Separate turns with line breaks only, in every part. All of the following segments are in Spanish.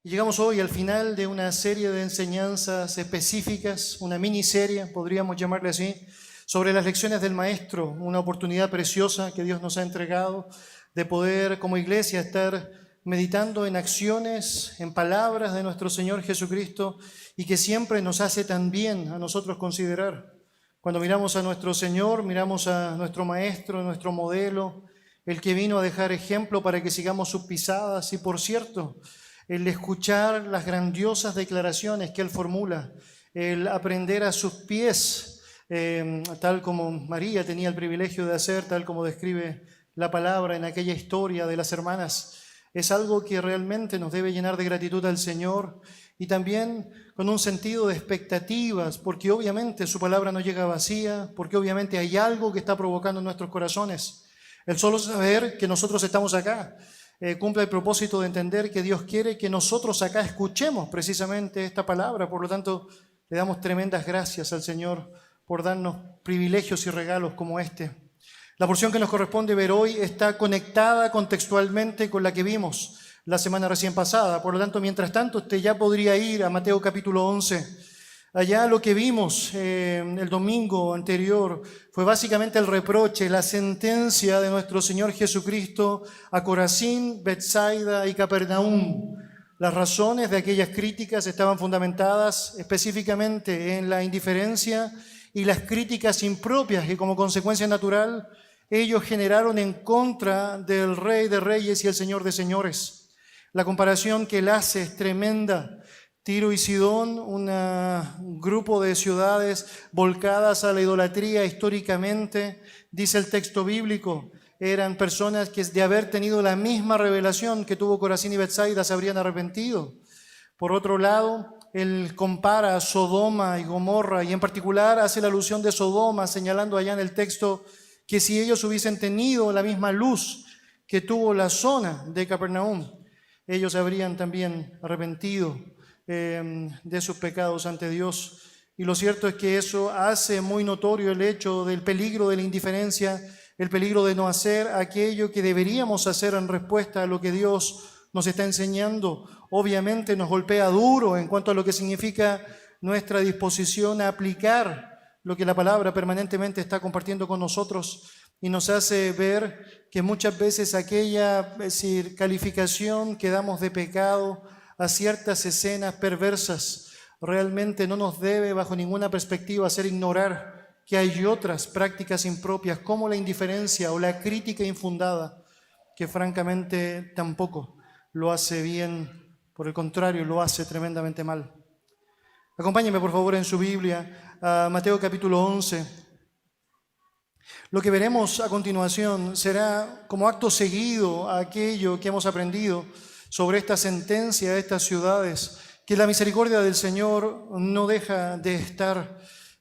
Y llegamos hoy al final de una serie de enseñanzas específicas, una miniserie, podríamos llamarle así, sobre las lecciones del Maestro, una oportunidad preciosa que Dios nos ha entregado de poder como iglesia estar meditando en acciones, en palabras de nuestro Señor Jesucristo y que siempre nos hace tan bien a nosotros considerar. Cuando miramos a nuestro Señor, miramos a nuestro Maestro, nuestro modelo, el que vino a dejar ejemplo para que sigamos sus pisadas y, por cierto, el escuchar las grandiosas declaraciones que Él formula, el aprender a sus pies, tal como María tenía el privilegio de hacer, tal como describe la palabra en aquella historia de las hermanas, es algo que realmente nos debe llenar de gratitud al Señor y también con un sentido de expectativas, porque obviamente su palabra no llega vacía, porque obviamente hay algo que está provocando en nuestros corazones. El solo saber que nosotros estamos acá cumple el propósito de entender que Dios quiere que nosotros acá escuchemos precisamente esta palabra. Por lo tanto, le damos tremendas gracias al Señor por darnos privilegios y regalos como este. La porción que nos corresponde ver hoy está conectada contextualmente con la que vimos la semana recién pasada. Por lo tanto, mientras tanto, usted ya podría ir a Mateo capítulo 11. Allá lo que vimos el domingo anterior fue básicamente el reproche, la sentencia de nuestro Señor Jesucristo a Corazín, Betsaida y Capernaum. Las razones de aquellas críticas estaban fundamentadas específicamente en la indiferencia y las críticas impropias que como consecuencia natural ellos generaron en contra del Rey de Reyes y el Señor de Señores. La comparación que él hace es tremenda. Tiro y Sidón, un grupo de ciudades volcadas a la idolatría históricamente, dice el texto bíblico, eran personas que de haber tenido la misma revelación que tuvo Corazín y Betsaida se habrían arrepentido. Por otro lado, él compara a Sodoma y Gomorra y en particular hace la alusión de Sodoma, señalando allá en el texto que si ellos hubiesen tenido la misma luz que tuvo la zona de Capernaum, ellos habrían también arrepentido de sus pecados ante Dios. Y lo cierto es que eso hace muy notorio el hecho del peligro de la indiferencia, el peligro de no hacer aquello que deberíamos hacer en respuesta a lo que Dios nos está enseñando. Obviamente nos golpea duro en cuanto a lo que significa nuestra disposición a aplicar lo que la palabra permanentemente está compartiendo con nosotros y nos hace ver que muchas veces aquella calificación que damos de pecado a ciertas escenas perversas realmente no nos debe bajo ninguna perspectiva hacer ignorar que hay otras prácticas impropias como la indiferencia o la crítica infundada que francamente tampoco lo hace bien, por el contrario lo hace tremendamente mal. Acompáñenme por favor en su Biblia a Mateo capítulo 11. Lo que veremos a continuación será como acto seguido a aquello que hemos aprendido sobre esta sentencia de estas ciudades, que la misericordia del Señor no deja de estar,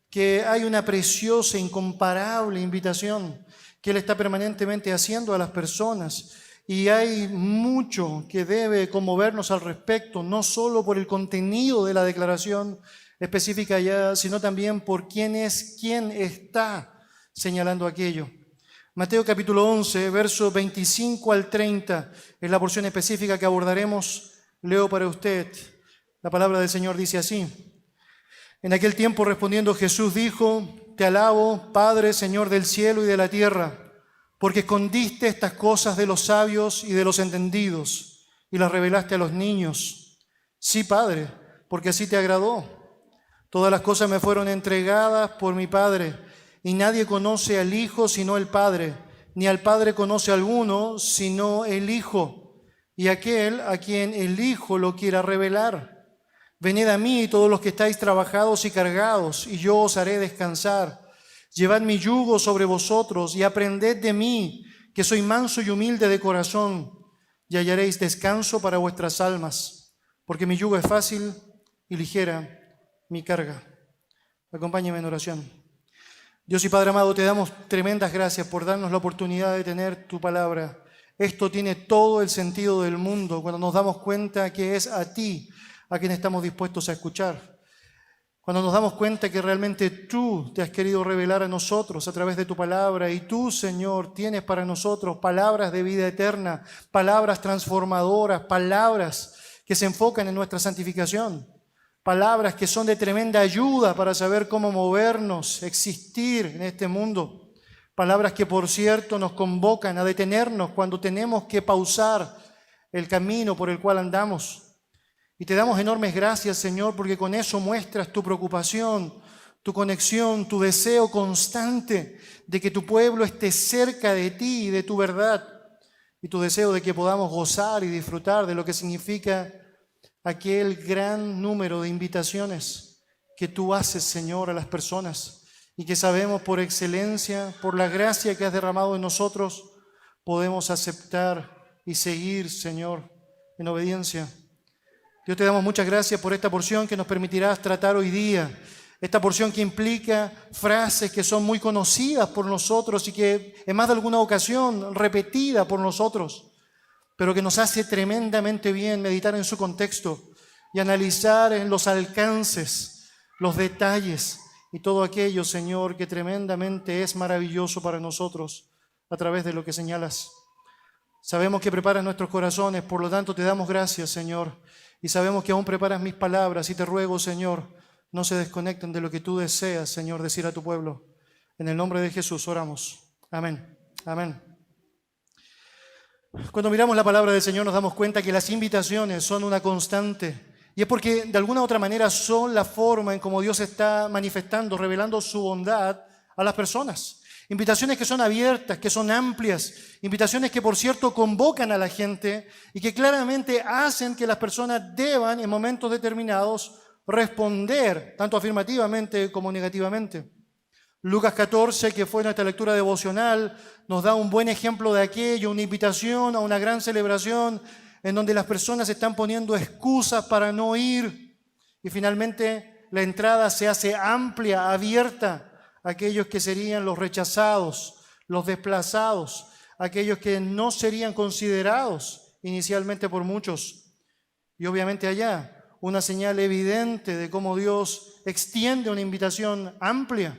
que hay una preciosa, incomparable invitación que Él está permanentemente haciendo a las personas y hay mucho que debe conmovernos al respecto, no solo por el contenido de la declaración específica ya, sino también por quién está señalando aquello. Mateo capítulo 11, versos 25 al 30, es la porción específica que abordaremos. Leo para usted. La palabra del Señor dice así. En aquel tiempo respondiendo Jesús dijo, te alabo, Padre, Señor del cielo y de la tierra, porque escondiste estas cosas de los sabios y de los entendidos y las revelaste a los niños. Sí, Padre, porque así te agradó. Todas las cosas me fueron entregadas por mi Padre. Y nadie conoce al Hijo sino el Padre, ni al Padre conoce a alguno sino el Hijo, y aquel a quien el Hijo lo quiera revelar. Venid a mí todos los que estáis trabajados y cargados, y yo os haré descansar. Llevad mi yugo sobre vosotros y aprended de mí, que soy manso y humilde de corazón, y hallaréis descanso para vuestras almas, porque mi yugo es fácil y ligera mi carga. Acompáñeme en oración. Dios y Padre amado, te damos tremendas gracias por darnos la oportunidad de tener tu palabra. Esto tiene todo el sentido del mundo cuando nos damos cuenta que es a ti a quien estamos dispuestos a escuchar. Cuando nos damos cuenta que realmente tú te has querido revelar a nosotros a través de tu palabra y tú, Señor, tienes para nosotros palabras de vida eterna, palabras transformadoras, palabras que se enfocan en nuestra santificación, palabras que son de tremenda ayuda para saber cómo movernos, existir en este mundo, palabras que, por cierto, nos convocan a detenernos cuando tenemos que pausar el camino por el cual andamos. Y te damos enormes gracias, Señor, porque con eso muestras tu preocupación, tu conexión, tu deseo constante de que tu pueblo esté cerca de ti y de tu verdad, y tu deseo de que podamos gozar y disfrutar de lo que significa aquel gran número de invitaciones que tú haces, Señor, a las personas, y que sabemos por excelencia, por la gracia que has derramado en nosotros, podemos aceptar y seguir, Señor, en obediencia. Dios, te damos muchas gracias por esta porción que nos permitirás tratar hoy día. Esta porción que implica frases que son muy conocidas por nosotros y que en más de alguna ocasión repetida por nosotros, pero que nos hace tremendamente bien meditar en su contexto y analizar en los alcances, los detalles y todo aquello, Señor, que tremendamente es maravilloso para nosotros a través de lo que señalas. Sabemos que preparas nuestros corazones, por lo tanto te damos gracias, Señor, y sabemos que aún preparas mis palabras y te ruego, Señor, no se desconecten de lo que tú deseas, Señor, decir a tu pueblo. En el nombre de Jesús oramos. Amén. Amén. Cuando miramos la palabra del Señor nos damos cuenta que las invitaciones son una constante. Y es porque de alguna u otra manera son la forma en cómo Dios está manifestando, revelando su bondad a las personas. Invitaciones que son abiertas, que son amplias. Invitaciones que, por cierto, convocan a la gente y que claramente hacen que las personas deban, en momentos determinados, responder tanto afirmativamente como negativamente. Lucas 14, que fue nuestra lectura devocional, nos da un buen ejemplo de aquello, una invitación a una gran celebración en donde las personas están poniendo excusas para no ir y finalmente la entrada se hace amplia, abierta a aquellos que serían los rechazados, los desplazados, aquellos que no serían considerados inicialmente por muchos. Y obviamente allá una señal evidente de cómo Dios extiende una invitación amplia.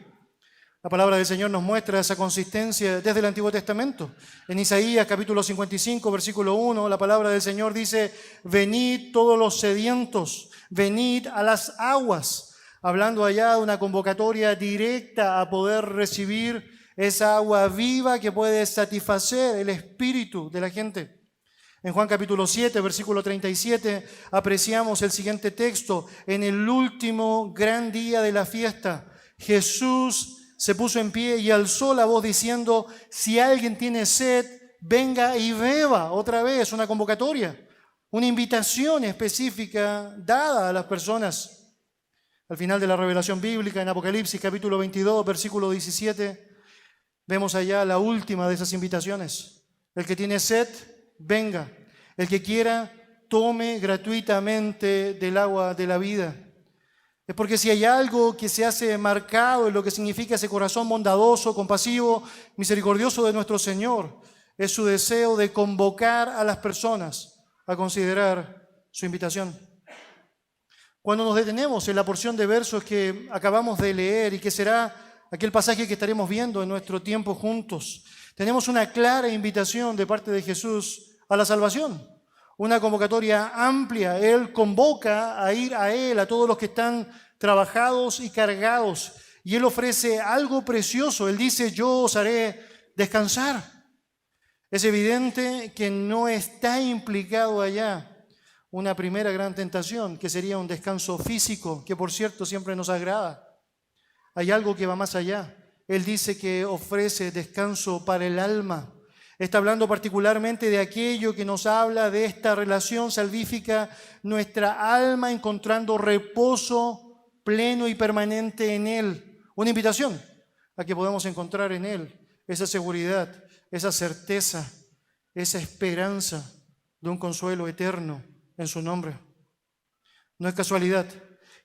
La palabra del Señor nos muestra esa consistencia desde el Antiguo Testamento. En Isaías capítulo 55, versículo 1, la palabra del Señor dice: venid todos los sedientos, venid a las aguas, hablando allá de una convocatoria directa a poder recibir esa agua viva que puede satisfacer el espíritu de la gente. En Juan capítulo 7, versículo 37, apreciamos el siguiente texto. En el último gran día de la fiesta, Jesús se puso en pie y alzó la voz diciendo: si alguien tiene sed, venga y beba. Otra vez, una convocatoria, una invitación específica dada a las personas. Al final de la revelación bíblica, en Apocalipsis capítulo 22, versículo 17, vemos allá la última de esas invitaciones. El que tiene sed, venga. El que quiera, tome gratuitamente del agua de la vida. Es porque si hay algo que se hace marcado en lo que significa ese corazón bondadoso, compasivo, misericordioso de nuestro Señor, es su deseo de convocar a las personas a considerar su invitación. Cuando nos detenemos en la porción de versos que acabamos de leer y que será aquel pasaje que estaremos viendo en nuestro tiempo juntos, tenemos una clara invitación de parte de Jesús a la salvación, una convocatoria amplia. Él convoca a ir a Él a todos los que están trabajados y cargados, y Él ofrece algo precioso. Él dice: yo os haré descansar. Es evidente que no está implicado allá una primera gran tentación, que sería un descanso físico, que por cierto siempre nos agrada. Hay algo que va más allá. Él dice que ofrece descanso para el alma. Está hablando particularmente de aquello que nos habla de esta relación salvífica, nuestra alma encontrando reposo pleno y permanente en Él. Una invitación a que podamos encontrar en Él esa seguridad, esa certeza, esa esperanza de un consuelo eterno en su nombre. No es casualidad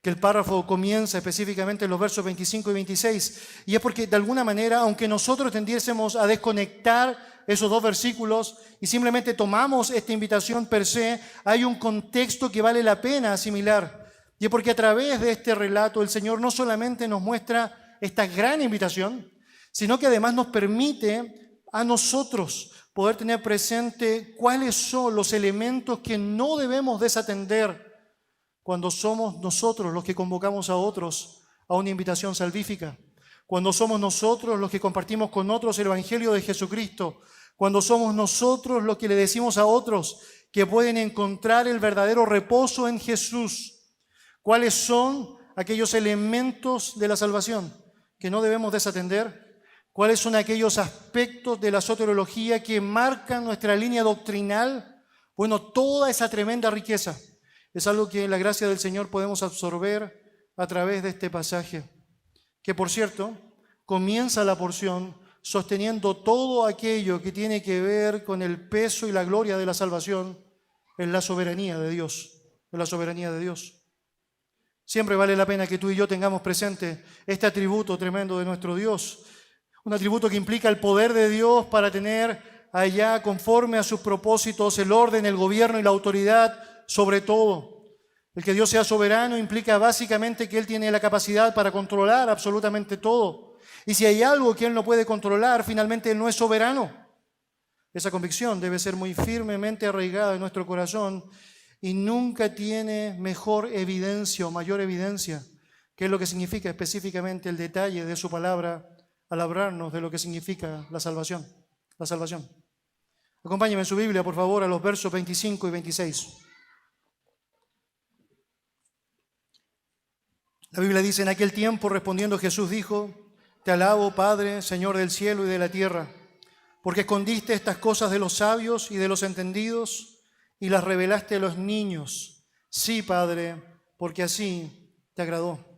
que el párrafo comienza específicamente en los versos 25 y 26, y es porque de alguna manera, aunque nosotros tendiésemos a desconectar esos dos versículos y simplemente tomamos esta invitación per se, hay un contexto que vale la pena asimilar, y es porque a través de este relato el Señor no solamente nos muestra esta gran invitación, sino que además nos permite a nosotros poder tener presente cuáles son los elementos que no debemos desatender cuando somos nosotros los que convocamos a otros a una invitación salvífica, cuando somos nosotros los que compartimos con otros el Evangelio de Jesucristo, cuando somos nosotros los que le decimos a otros que pueden encontrar el verdadero reposo en Jesús. ¿Cuáles son aquellos elementos de la salvación que no debemos desatender? ¿Cuáles son aquellos aspectos de la soteriología que marcan nuestra línea doctrinal? Bueno, toda esa tremenda riqueza es algo que en la gracia del Señor podemos absorber a través de este pasaje, que por cierto, comienza la porción sosteniendo todo aquello que tiene que ver con el peso y la gloria de la salvación en la soberanía de Dios, en la soberanía de Dios. Siempre vale la pena que tú y yo tengamos presente este atributo tremendo de nuestro Dios, un atributo que implica el poder de Dios para tener allá, conforme a sus propósitos, el orden, el gobierno y la autoridad sobre todo. El que Dios sea soberano implica básicamente que Él tiene la capacidad para controlar absolutamente todo. Y si hay algo que Él no puede controlar, finalmente Él no es soberano. Esa convicción debe ser muy firmemente arraigada en nuestro corazón y nunca tiene mejor evidencia o mayor evidencia que es lo que significa específicamente el detalle de su palabra al hablarnos de lo que significa la salvación. La salvación. Acompáñenme en su Biblia, por favor, a los versos 25 y 26. La Biblia dice: en aquel tiempo, respondiendo Jesús dijo: Te alabo, Padre, Señor del cielo y de la tierra, porque escondiste estas cosas de los sabios y de los entendidos y las revelaste a los niños. Sí, Padre, porque así te agradó.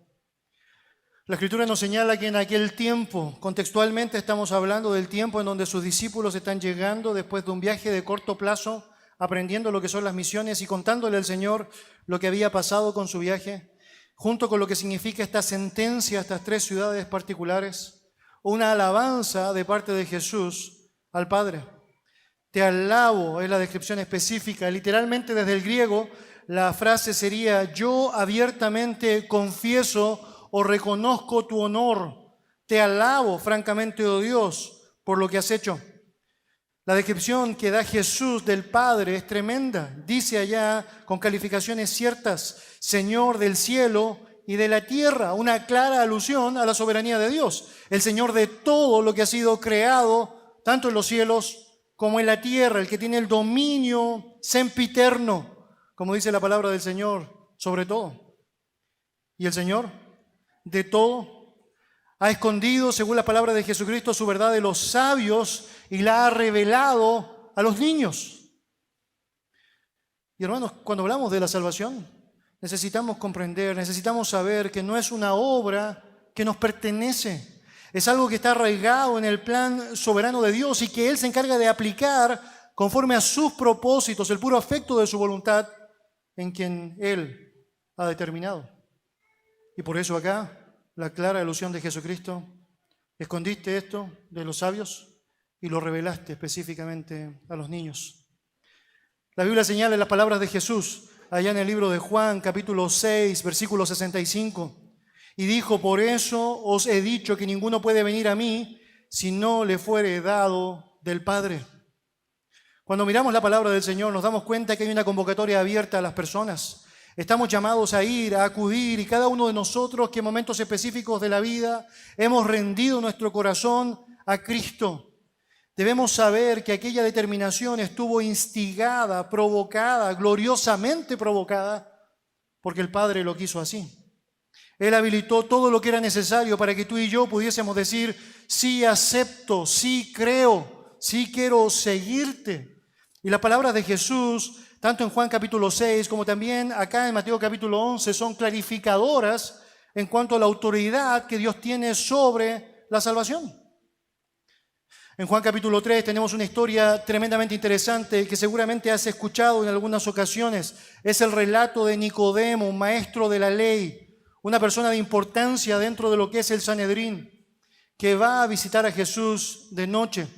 La Escritura nos señala que en aquel tiempo, contextualmente estamos hablando del tiempo en donde sus discípulos están llegando después de un viaje de corto plazo, aprendiendo lo que son las misiones y contándole al Señor lo que había pasado con su viaje, junto con lo que significa esta sentencia a estas tres ciudades particulares, una alabanza de parte de Jesús al Padre. Te alabo es la descripción específica. Literalmente desde el griego la frase sería: yo abiertamente confieso o reconozco tu honor. Te alabo francamente, oh Dios, por lo que has hecho. La descripción que da Jesús del Padre es tremenda. Dice allá con calificaciones ciertas: Señor del cielo y de la tierra, una clara alusión a la soberanía de Dios, el Señor de todo lo que ha sido creado, tanto en los cielos como en la tierra, el que tiene el dominio sempiterno, como dice la palabra del Señor, sobre todo. Y el Señor de todo ha escondido, según la palabra de Jesucristo, su verdad de los sabios y la ha revelado a los niños. Y hermanos, cuando hablamos de la salvación, necesitamos comprender, necesitamos saber que no es una obra que nos pertenece. Es algo que está arraigado en el plan soberano de Dios y que Él se encarga de aplicar conforme a sus propósitos, el puro afecto de su voluntad en quien Él ha determinado. Y por eso acá, la clara alusión de Jesucristo: escondiste esto de los sabios y lo revelaste específicamente a los niños. La Biblia señala en las palabras de Jesús, allá en el libro de Juan, capítulo 6, versículo 65, y dijo: por eso os he dicho que ninguno puede venir a mí si no le fuere dado del Padre. Cuando miramos la palabra del Señor nos damos cuenta que hay una convocatoria abierta a las personas. Estamos llamados a ir, a acudir, y cada uno de nosotros que en momentos específicos de la vida hemos rendido nuestro corazón a Cristo, debemos saber que aquella determinación estuvo instigada, provocada, gloriosamente provocada, porque el Padre lo quiso así. Él habilitó todo lo que era necesario para que tú y yo pudiésemos decir: sí acepto, sí creo, sí quiero seguirte. Y las palabras de Jesús, tanto en Juan capítulo 6 como también acá en Mateo capítulo 11, son clarificadoras en cuanto a la autoridad que Dios tiene sobre la salvación. En Juan capítulo 3 tenemos una historia tremendamente interesante que seguramente has escuchado en algunas ocasiones. Es el relato de Nicodemo, un maestro de la ley, una persona de importancia dentro de lo que es el Sanedrín, que va a visitar a Jesús de noche.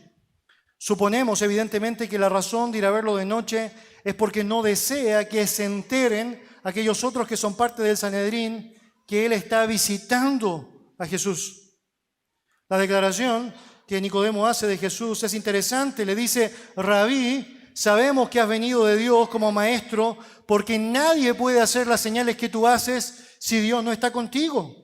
Suponemos evidentemente que la razón de ir a verlo de noche es porque no desea que se enteren aquellos otros que son parte del Sanedrín que él está visitando a Jesús. La declaración que Nicodemo hace de Jesús es interesante. Le dice: Rabí, sabemos que has venido de Dios como maestro, porque nadie puede hacer las señales que tú haces si Dios no está contigo.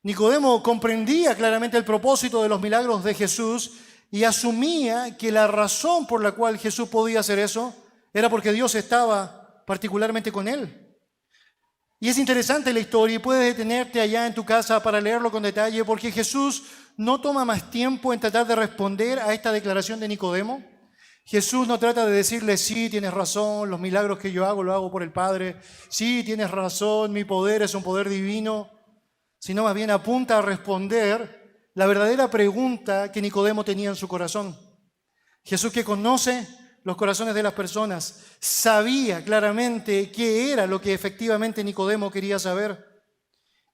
Nicodemo comprendía claramente el propósito de los milagros de Jesús y asumía que la razón por la cual Jesús podía hacer eso era porque Dios estaba particularmente con él. Y es interesante la historia y puedes detenerte allá en tu casa para leerlo con detalle, porque Jesús no toma más tiempo en tratar de responder a esta declaración de Nicodemo. Jesús no trata de decirle: sí, tienes razón, los milagros que yo hago lo hago por el Padre. Sí, tienes razón, mi poder es un poder divino. Sino más bien apunta a responder la verdadera pregunta que Nicodemo tenía en su corazón. Jesús, que conoce los corazones de las personas, sabía claramente qué era lo que efectivamente Nicodemo quería saber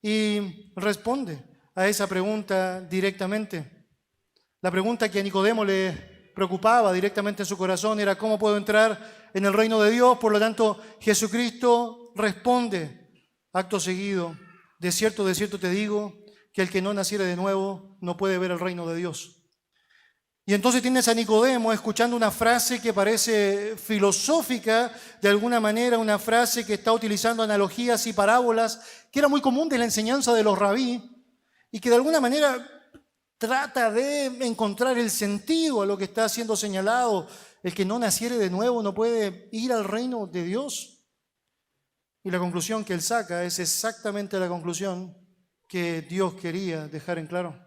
y responde a esa pregunta directamente. La pregunta que a Nicodemo le preocupaba directamente en su corazón era: ¿cómo puedo entrar en el reino de Dios? Por lo tanto, Jesucristo responde acto seguido: de cierto te digo, que el que no naciere de nuevo no puede ver el reino de Dios. Y entonces tienes a Nicodemo escuchando una frase que parece filosófica, de alguna manera, una frase que está utilizando analogías y parábolas, que era muy común de la enseñanza de los rabí, y que de alguna manera trata de encontrar el sentido a lo que está siendo señalado. El que no naciere de nuevo no puede ir al reino de Dios. Y la conclusión que él saca es exactamente la conclusión que Dios quería dejar en claro.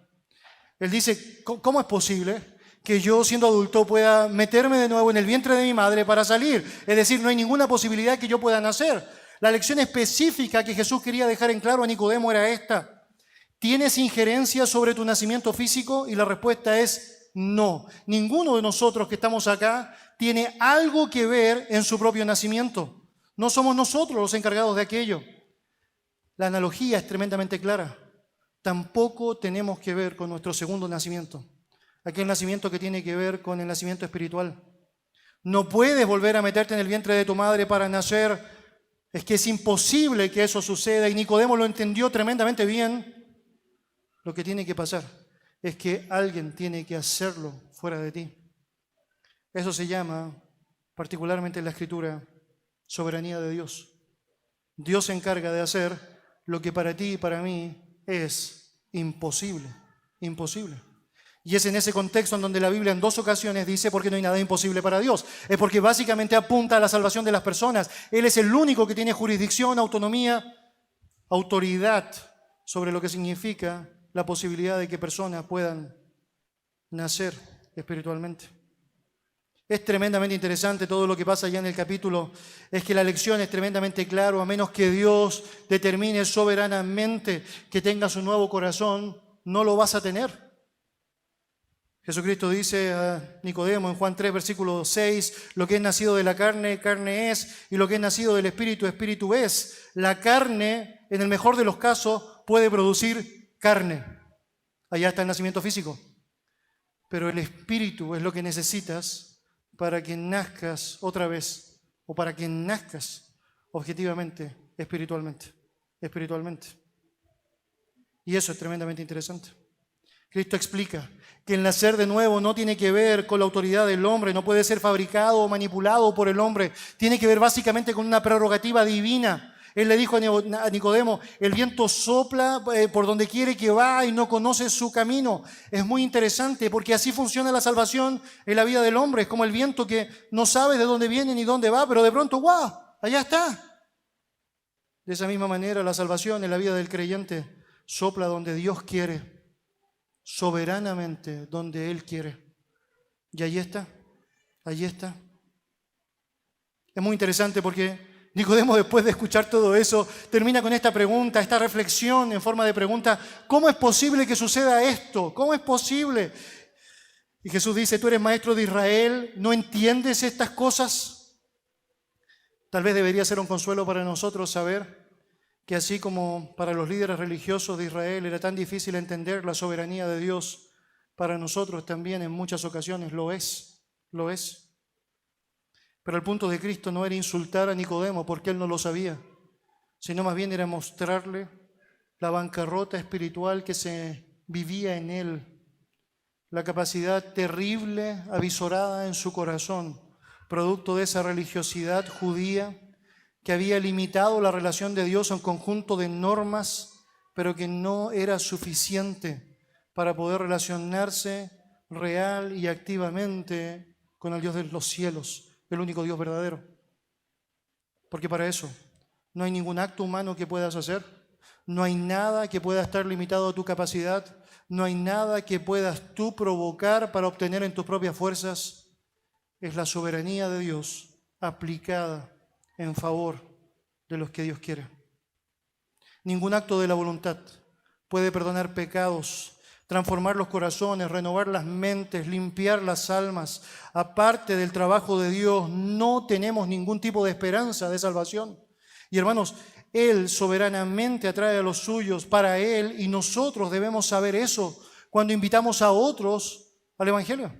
Él dice: ¿cómo es posible que yo, siendo adulto, pueda meterme de nuevo en el vientre de mi madre para salir? Es decir, no hay ninguna posibilidad que yo pueda nacer. La lección específica que Jesús quería dejar en claro a Nicodemo era esta: ¿tienes injerencia sobre tu nacimiento físico? Y la respuesta es no. Ninguno de nosotros que estamos acá tiene algo que ver en su propio nacimiento. No somos nosotros los encargados de aquello. La analogía es tremendamente clara. Tampoco tenemos que ver con nuestro segundo nacimiento, aquel nacimiento que tiene que ver con el nacimiento espiritual. No puedes volver a meterte en el vientre de tu madre para nacer. Es que es imposible que eso suceda, y Nicodemo lo entendió tremendamente bien. Lo que tiene que pasar es que alguien tiene que hacerlo fuera de ti. Eso se llama, particularmente en la Escritura, soberanía de Dios. Dios se encarga de hacer lo que para ti y para mí es imposible, imposible. Y es en ese contexto en donde la Biblia en 2 ocasiones dice: porque no hay nada imposible para Dios. Es porque básicamente apunta a la salvación de las personas. Él es el único que tiene jurisdicción, autonomía, autoridad sobre lo que significa la posibilidad de que personas puedan nacer espiritualmente. Es tremendamente interesante todo lo que pasa allá en el capítulo. Es que la lección es tremendamente clara: a menos que Dios determine soberanamente que tengas un nuevo corazón, no lo vas a tener. Jesucristo dice a Nicodemo en Juan 3, versículo 6, lo que es nacido de la carne, carne es, y lo que es nacido del espíritu, espíritu es. La carne, en el mejor de los casos, puede producir carne. Allá está el nacimiento físico. Pero el espíritu es lo que necesitas para que nazcas otra vez, o para que nazcas objetivamente, espiritualmente. Y eso es tremendamente interesante. Cristo explica que el nacer de nuevo no tiene que ver con la autoridad del hombre, no puede ser fabricado o manipulado por el hombre, tiene que ver básicamente con una prerrogativa divina. Él le dijo a Nicodemo: el viento sopla por donde quiere que va y no conoce su camino. Es muy interesante porque así funciona la salvación en la vida del hombre. Es como el viento que no sabe de dónde viene ni dónde va, pero de pronto, ¡guau!, allá está. De esa misma manera, la salvación en la vida del creyente sopla donde Dios quiere, soberanamente donde Él quiere. Y allí está, allí está. Es muy interesante porque Nicodemo, después de escuchar todo eso, termina con esta pregunta, esta reflexión en forma de pregunta: ¿cómo es posible que suceda esto? ¿Cómo es posible? Y Jesús dice: tú eres maestro de Israel, ¿no entiendes estas cosas? Tal vez debería ser un consuelo para nosotros saber que así como para los líderes religiosos de Israel era tan difícil entender la soberanía de Dios, para nosotros también en muchas ocasiones lo es. Pero el punto de Cristo no era insultar a Nicodemo porque él no lo sabía, sino más bien era mostrarle la bancarrota espiritual que se vivía en él la capacidad terrible avisorada en su corazón, producto de esa religiosidad judía que había limitado la relación de Dios a un conjunto de normas, pero que no era suficiente para poder relacionarse real y activamente con el Dios de los cielos, el único Dios verdadero. Porque para eso no hay ningún acto humano que puedas hacer, no hay nada que pueda estar limitado a tu capacidad, no hay nada que puedas tú provocar para obtener en tus propias fuerzas. Es la soberanía de Dios aplicada en favor de los que Dios quiere. Ningún acto de la voluntad puede perdonar pecados, transformar los corazones, renovar las mentes, limpiar las almas. Aparte del trabajo de Dios, no tenemos ningún tipo de esperanza de salvación. Y hermanos, Él soberanamente atrae a los suyos para Él, y nosotros debemos saber eso cuando invitamos a otros al Evangelio.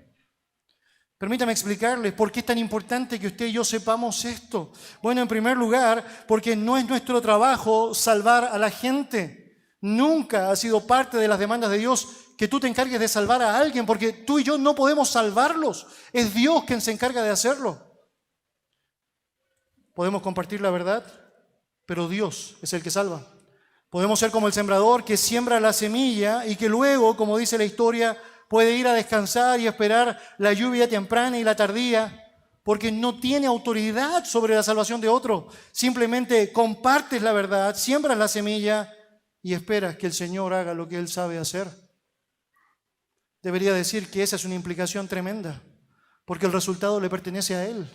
Permítame explicarles por qué es tan importante que usted y yo sepamos esto. Bueno, en primer lugar, porque no es nuestro trabajo salvar a la gente. Nunca ha sido parte de las demandas de Dios que tú te encargues de salvar a alguien, porque tú y yo no podemos salvarlos. Es Dios quien se encarga de hacerlo. Podemos compartir la verdad, pero Dios es el que salva. Podemos ser como el sembrador que siembra la semilla y que luego, como dice la historia, puede ir a descansar y esperar la lluvia temprana y la tardía, porque no tiene autoridad sobre la salvación de otro. Simplemente compartes la verdad, siembras la semilla y esperas que el Señor haga lo que Él sabe hacer. Debería decir que esa es una implicación tremenda, porque el resultado le pertenece a Él.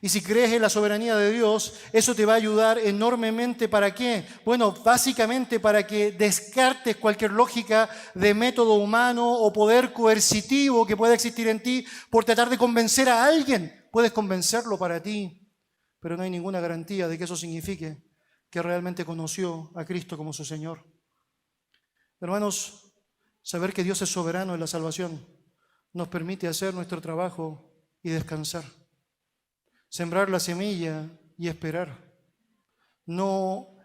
Y si crees en la soberanía de Dios, eso te va a ayudar enormemente. ¿Para qué? Bueno, básicamente para que descartes cualquier lógica de método humano o poder coercitivo que pueda existir en ti por tratar de convencer a alguien. Puedes convencerlo para ti, pero no hay ninguna garantía de que eso signifique que realmente conoció a Cristo como su Señor. Hermanos, saber que Dios es soberano en la salvación nos permite hacer nuestro trabajo y descansar. Sembrar la semilla y esperar. No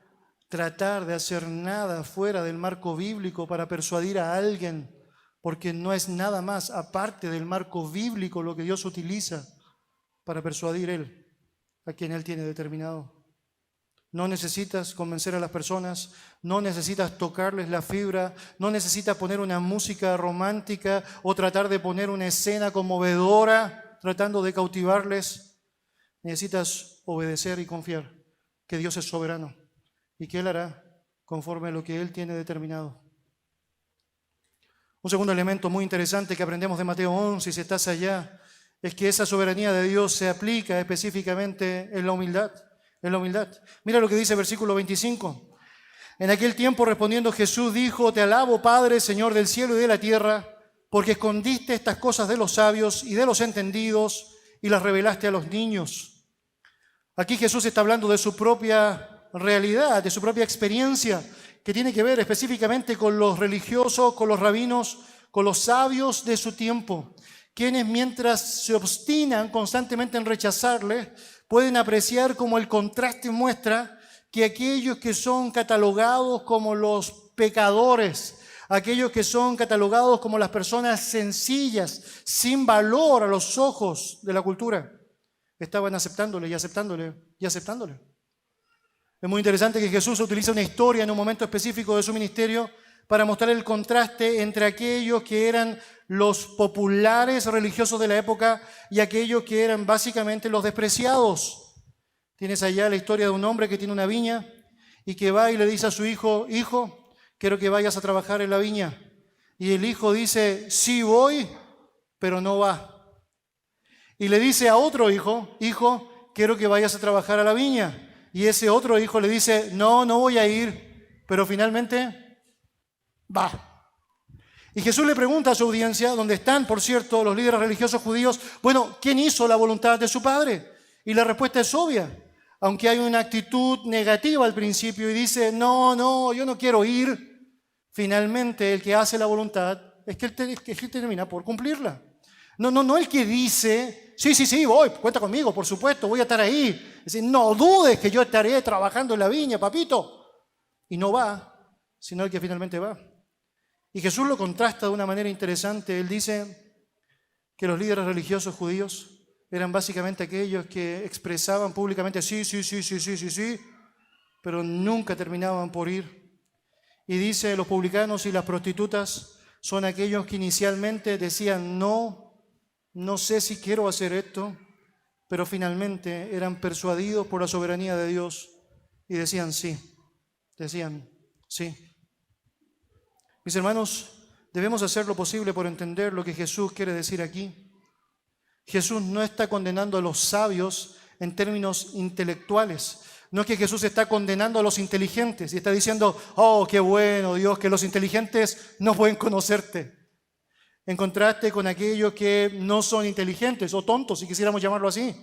tratar de hacer nada fuera del marco bíblico para persuadir a alguien, porque no es nada más aparte del marco bíblico lo que Dios utiliza para persuadir Él a quien Él tiene determinado. No necesitas convencer a las personas, no necesitas tocarles la fibra, no necesitas poner una música romántica o tratar de poner una escena conmovedora tratando de cautivarles. Necesitas obedecer y confiar que Dios es soberano y que Él hará conforme a lo que Él tiene determinado. Un segundo elemento muy interesante que aprendemos de Mateo 11, si estás allá, es que esa soberanía de Dios se aplica específicamente en la humildad. Mira lo que dice el versículo 25. En aquel tiempo respondiendo Jesús dijo: Te alabo, Padre, Señor del cielo y de la tierra, porque escondiste estas cosas de los sabios y de los entendidos y las revelaste a los niños. Aquí Jesús está hablando de su propia realidad, de su propia experiencia, que tiene que ver específicamente con los religiosos, con los rabinos, con los sabios de su tiempo, quienes mientras se obstinan constantemente en rechazarle, pueden apreciar como el contraste muestra que aquellos que son catalogados como los pecadores, aquellos que son catalogados como las personas sencillas, sin valor a los ojos de la cultura, estaban aceptándole y aceptándole y aceptándole. Es muy interesante que Jesús utiliza una historia en un momento específico de su ministerio para mostrar el contraste entre aquellos que eran los populares religiosos de la época y aquellos que eran básicamente los despreciados. Tienes allá la historia de un hombre que tiene una viña y que va y le dice a su hijo: hijo, quiero que vayas a trabajar en la viña. Y el hijo dice: sí voy, pero no va. Y le dice a otro hijo: hijo, quiero que vayas a trabajar a la viña. Y ese otro hijo le dice: no voy a ir, pero finalmente va. Y Jesús le pregunta a su audiencia, donde están, por cierto, los líderes religiosos judíos: bueno, ¿quién hizo la voluntad de su padre? Y la respuesta es obvia, aunque hay una actitud negativa al principio y dice: no, yo no quiero ir. Finalmente, el que hace la voluntad es que él termina por cumplirla. No el que dice: sí, voy, cuenta conmigo, por supuesto, voy a estar ahí. Es decir, no dudes que yo estaré trabajando en la viña, papito. Y no va, sino el que finalmente va. Y Jesús lo contrasta de una manera interesante. Él dice que los líderes religiosos judíos eran básicamente aquellos que expresaban públicamente sí, sí, sí, sí, sí, sí, sí, pero nunca terminaban por ir. Y dice, los publicanos y las prostitutas son aquellos que inicialmente decían no, no sé si quiero hacer esto, pero finalmente eran persuadidos por la soberanía de Dios y decían sí. Mis hermanos, debemos hacer lo posible por entender lo que Jesús quiere decir aquí. Jesús no está condenando a los sabios en términos intelectuales. No es que Jesús está condenando a los inteligentes y está diciendo, oh, qué bueno, Dios, que los inteligentes no pueden conocerte. En contraste con aquellos que no son inteligentes o tontos, si quisiéramos llamarlo así.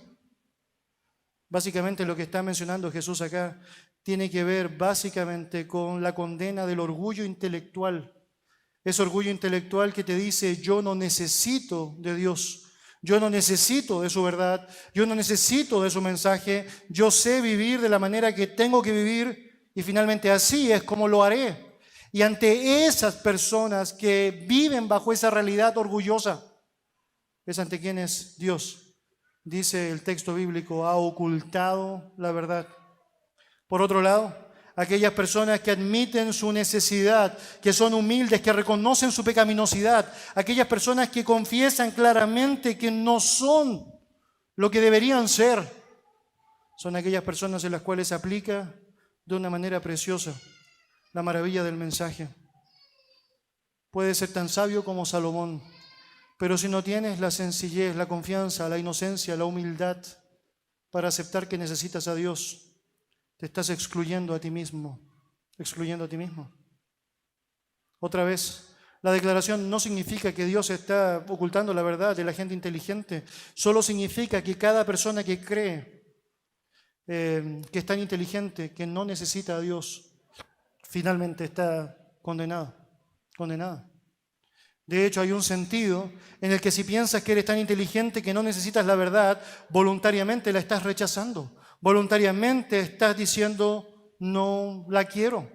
Básicamente lo que está mencionando Jesús acá tiene que ver básicamente con la condena del orgullo intelectual. Ese orgullo intelectual que te dice, yo no necesito de Dios. Yo no necesito de su verdad, yo no necesito de su mensaje, yo sé vivir de la manera que tengo que vivir y finalmente así es como lo haré. Y ante esas personas que viven bajo esa realidad orgullosa, es ante quienes Dios, dice el texto bíblico, ha ocultado la verdad. Por otro lado, aquellas personas que admiten su necesidad, que son humildes, que reconocen su pecaminosidad, aquellas personas que confiesan claramente que no son lo que deberían ser, son aquellas personas en las cuales se aplica de una manera preciosa la maravilla del mensaje. Puede ser tan sabio como Salomón, pero si no tienes la sencillez, la confianza, la inocencia, la humildad para aceptar que necesitas a Dios, te estás excluyendo a ti mismo, Otra vez, la declaración no significa que Dios está ocultando la verdad de la gente inteligente, solo significa que cada persona que cree que es tan inteligente, que no necesita a Dios, finalmente está condenada. De hecho, hay un sentido en el que si piensas que eres tan inteligente que no necesitas la verdad, voluntariamente la estás rechazando. Voluntariamente estás diciendo, no la quiero.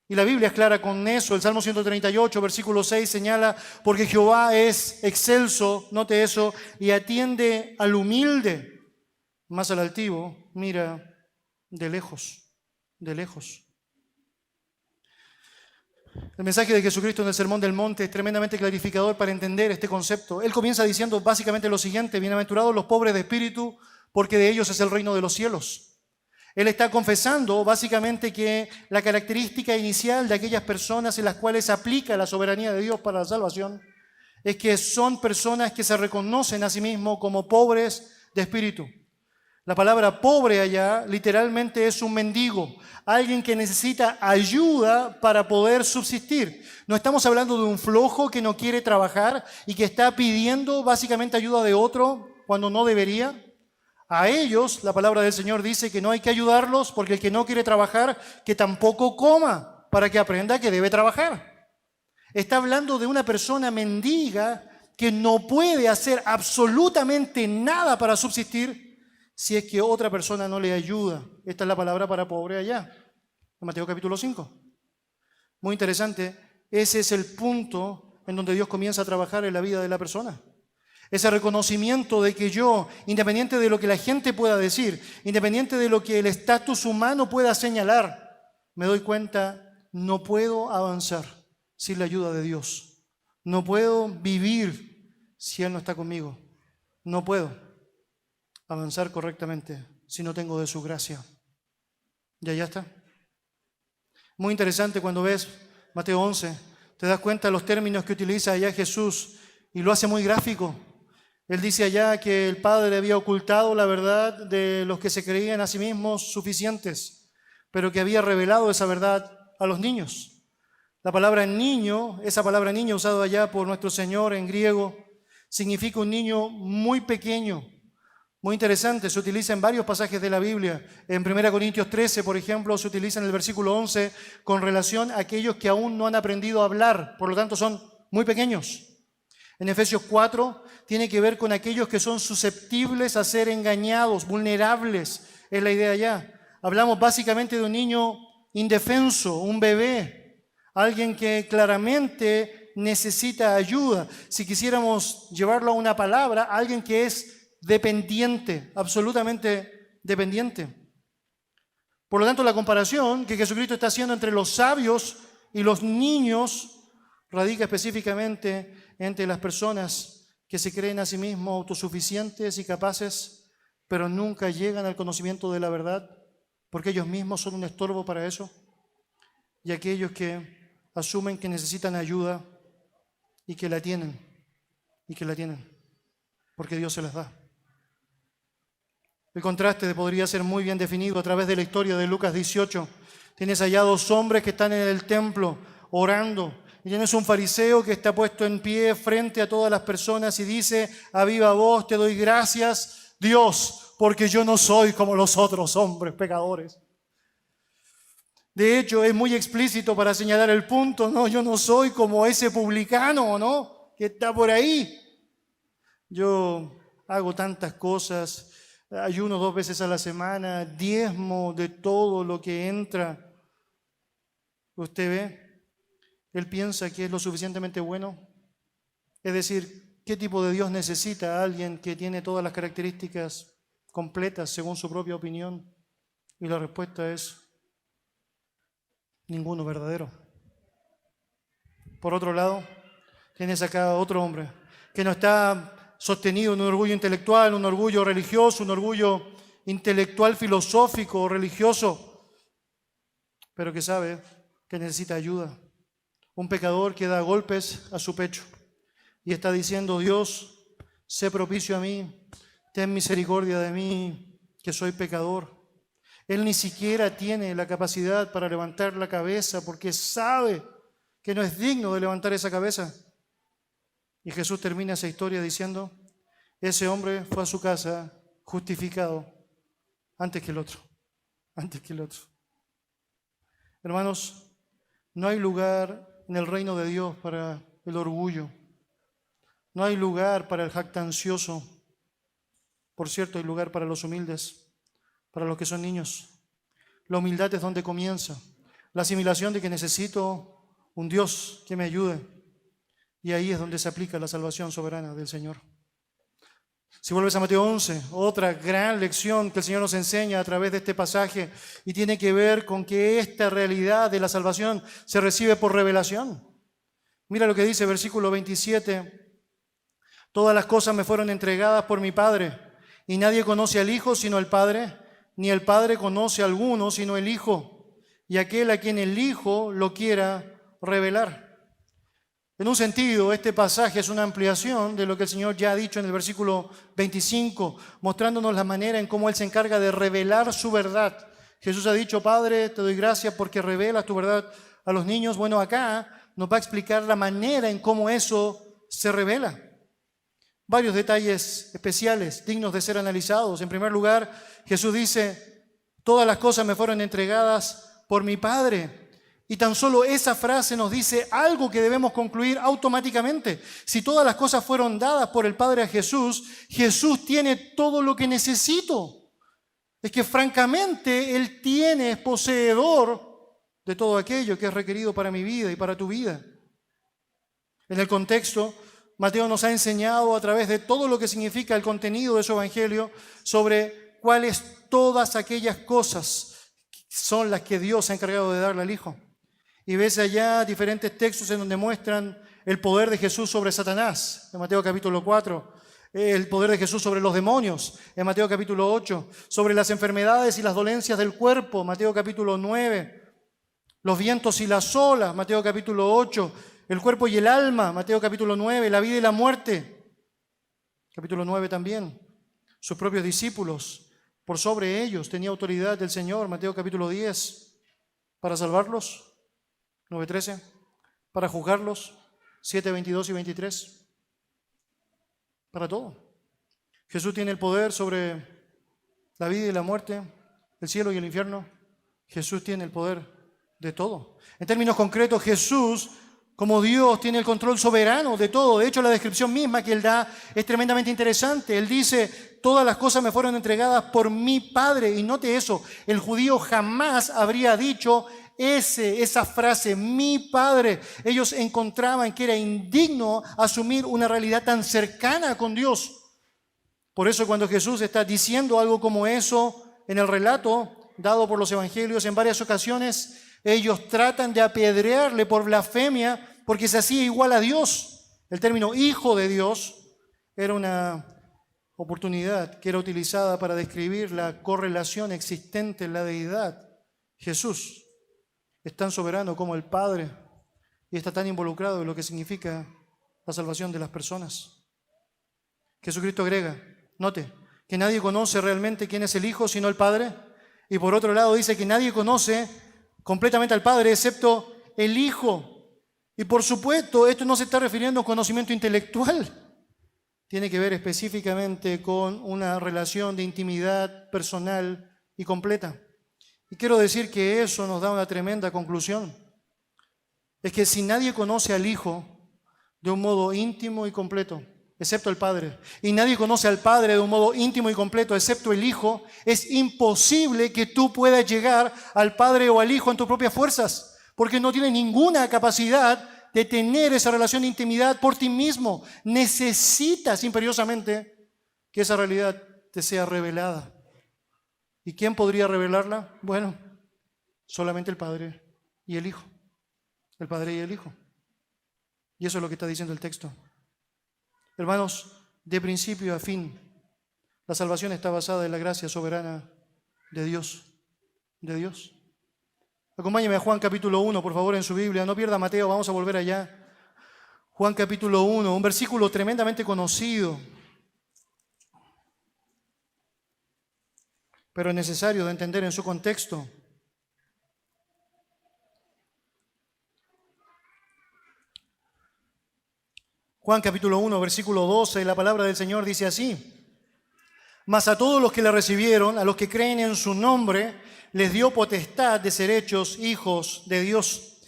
Y la Biblia es clara con eso. El Salmo 138, versículo 6 señala, porque Jehová es excelso, note eso, y atiende al humilde, más al altivo, mira de lejos. El mensaje de Jesucristo en el Sermón del Monte es tremendamente clarificador para entender este concepto. Él comienza diciendo básicamente lo siguiente, bienaventurados los pobres de espíritu, porque de ellos es el reino de los cielos. Él está confesando básicamente que la característica inicial de aquellas personas en las cuales aplica la soberanía de Dios para la salvación es que son personas que se reconocen a sí mismos como pobres de espíritu. La palabra pobre allá literalmente es un mendigo, alguien que necesita ayuda para poder subsistir. No estamos hablando de un flojo que no quiere trabajar y que está pidiendo básicamente ayuda de otro cuando no debería. A ellos, la palabra del Señor dice que no hay que ayudarlos porque el que no quiere trabajar, que tampoco coma para que aprenda que debe trabajar. Está hablando de una persona mendiga que no puede hacer absolutamente nada para subsistir si es que otra persona no le ayuda. Esta es la palabra para pobre allá, en Mateo capítulo 5. Muy interesante, ese es el punto en donde Dios comienza a trabajar en la vida de la persona. Ese reconocimiento de que yo, independiente de lo que la gente pueda decir, independiente de lo que el estatus humano pueda señalar, me doy cuenta, no puedo avanzar sin la ayuda de Dios. No puedo vivir si Él no está conmigo. No puedo avanzar correctamente si no tengo de su gracia. Y allá está. Muy interesante cuando ves Mateo 11, te das cuenta de los términos que utiliza allá Jesús y lo hace muy gráfico. Él dice allá que el Padre había ocultado la verdad de los que se creían a sí mismos suficientes, pero que había revelado esa verdad a los niños. La palabra niño, esa palabra niño usada allá por nuestro Señor en griego, significa un niño muy pequeño. Muy interesante, se utiliza en varios pasajes de la Biblia. En 1 Corintios 13, por ejemplo, se utiliza en el versículo 11 con relación a aquellos que aún no han aprendido a hablar, por lo tanto son muy pequeños. En Efesios 4 tiene que ver con aquellos que son susceptibles a ser engañados, vulnerables, es la idea allá. Hablamos básicamente de un niño indefenso, un bebé. alguien que claramente necesita ayuda. Si quisiéramos llevarlo a una palabra, alguien que es dependiente, absolutamente dependiente. Por lo tanto, la comparación que Jesucristo está haciendo entre los sabios y los niños radica específicamente entre las personas que se creen a sí mismos autosuficientes y capaces, pero nunca llegan al conocimiento de la verdad, porque ellos mismos son un estorbo para eso, y aquellos que asumen que necesitan ayuda y que la tienen, porque Dios se las da. El contraste podría ser muy bien definido a través de la historia de Lucas 18. Tienes allá dos hombres que están en el templo orando, y tienes un fariseo que está puesto en pie frente a todas las personas y dice a viva voz: te doy gracias, Dios, porque yo no soy como los otros hombres pecadores. De hecho, es muy explícito para señalar el punto, ¿no? Yo no soy como ese publicano, ¿no?, que está por ahí. Yo hago tantas cosas, ayuno 2 veces a la semana, diezmo de todo lo que entra. ¿Usted ve? Él piensa que es lo suficientemente bueno. Es decir, ¿qué tipo de Dios necesita a alguien que tiene todas las características completas según su propia opinión? Y la respuesta es: ninguno verdadero. Por otro lado, tienes acá otro hombre que no está sostenido en un orgullo intelectual, un orgullo religioso, un orgullo intelectual, filosófico o religioso, pero que sabe que necesita ayuda. Un pecador que da golpes a su pecho y está diciendo: Dios, sé propicio a mí, ten misericordia de mí, que soy pecador. Él ni siquiera tiene la capacidad para levantar la cabeza porque sabe que no es digno de levantar esa cabeza. Y Jesús termina esa historia diciendo: ese hombre fue a su casa justificado antes que el otro. Hermanos, no hay lugar en el reino de Dios para el orgullo. No hay lugar para el jactancioso. Por cierto, hay lugar para los humildes, para los que son niños. La humildad es donde comienza. La asimilación de que necesito un Dios que me ayude. Y ahí es donde se aplica la salvación soberana del Señor. Si vuelves a Mateo 11, otra gran lección que el Señor nos enseña a través de este pasaje, y tiene que ver con que esta realidad de la salvación se recibe por revelación. Mira lo que dice versículo 27. Todas las cosas me fueron entregadas por mi Padre, y nadie conoce al Hijo sino el Padre, ni el Padre conoce a alguno sino el Hijo, y aquel a quien el Hijo lo quiera revelar. En un sentido, este pasaje es una ampliación de lo que el Señor ya ha dicho en el versículo 25, mostrándonos la manera en cómo Él se encarga de revelar su verdad. Jesús ha dicho: Padre, te doy gracias porque revelas tu verdad a los niños. Bueno, acá nos va a explicar la manera en cómo eso se revela. Varios detalles especiales dignos de ser analizados. En primer lugar, Jesús dice: todas las cosas me fueron entregadas por mi Padre. Y tan solo esa frase nos dice algo que debemos concluir automáticamente. Si todas las cosas fueron dadas por el Padre a Jesús, Jesús tiene todo lo que necesito. Es que francamente Él es poseedor de todo aquello que es requerido para mi vida y para tu vida. En el contexto, Mateo nos ha enseñado a través de todo lo que significa el contenido de su evangelio sobre cuáles todas aquellas cosas son las que Dios se ha encargado de darle al Hijo. Y ves allá diferentes textos en donde muestran el poder de Jesús sobre Satanás, en Mateo capítulo 4, el poder de Jesús sobre los demonios, en Mateo capítulo 8, sobre las enfermedades y las dolencias del cuerpo, Mateo capítulo 9, los vientos y las olas, Mateo capítulo 8, el cuerpo y el alma, Mateo capítulo 9, la vida y la muerte, capítulo 9 también, sus propios discípulos, por sobre ellos tenía autoridad del Señor, Mateo capítulo 10, para salvarlos, 9:13, para juzgarlos, 7:22 y 23, para todo. Jesús tiene el poder sobre la vida y la muerte, el cielo y el infierno. Jesús tiene el poder de todo. En términos concretos, Jesús, como Dios, tiene el control soberano de todo. De hecho, la descripción misma que Él da es tremendamente interesante. Él dice: todas las cosas me fueron entregadas por mi Padre. Y note eso, el judío jamás habría dicho: esa frase, mi Padre, ellos encontraban que era indigno asumir una realidad tan cercana con Dios. Por eso cuando Jesús está diciendo algo como eso en el relato dado por los evangelios en varias ocasiones, ellos tratan de apedrearle por blasfemia porque se hacía igual a Dios. El término hijo de Dios era una oportunidad que era utilizada para describir la correlación existente en la deidad. Jesús es tan soberano como el Padre y está tan involucrado en lo que significa la salvación de las personas. Jesucristo agrega, note, que nadie conoce realmente quién es el Hijo sino el Padre, y por otro lado dice que nadie conoce completamente al Padre excepto el Hijo. Y por supuesto, esto no se está refiriendo a un conocimiento intelectual. Tiene que ver específicamente con una relación de intimidad personal y completa. Y quiero decir que eso nos da una tremenda conclusión. Es que si nadie conoce al Hijo de un modo íntimo y completo, excepto el Padre, y nadie conoce al Padre de un modo íntimo y completo, excepto el Hijo, es imposible que tú puedas llegar al Padre o al Hijo en tus propias fuerzas, porque no tienes ninguna capacidad de tener esa relación de intimidad por ti mismo. Necesitas imperiosamente que esa realidad te sea revelada. ¿Y quién podría revelarla? Bueno, solamente el Padre y el Hijo. El Padre y el Hijo. Y eso es lo que está diciendo el texto. Hermanos, de principio a fin, la salvación está basada en la gracia soberana de Dios. De Dios. Acompáñeme a Juan capítulo 1, por favor, en su Biblia. No pierda Mateo, vamos a volver allá. Juan capítulo 1, un versículo tremendamente conocido, pero es necesario de entender en su contexto. Juan capítulo 1, versículo 12, la palabra del Señor dice así: mas a todos los que le recibieron, a los que creen en su nombre, les dio potestad de ser hechos hijos de Dios.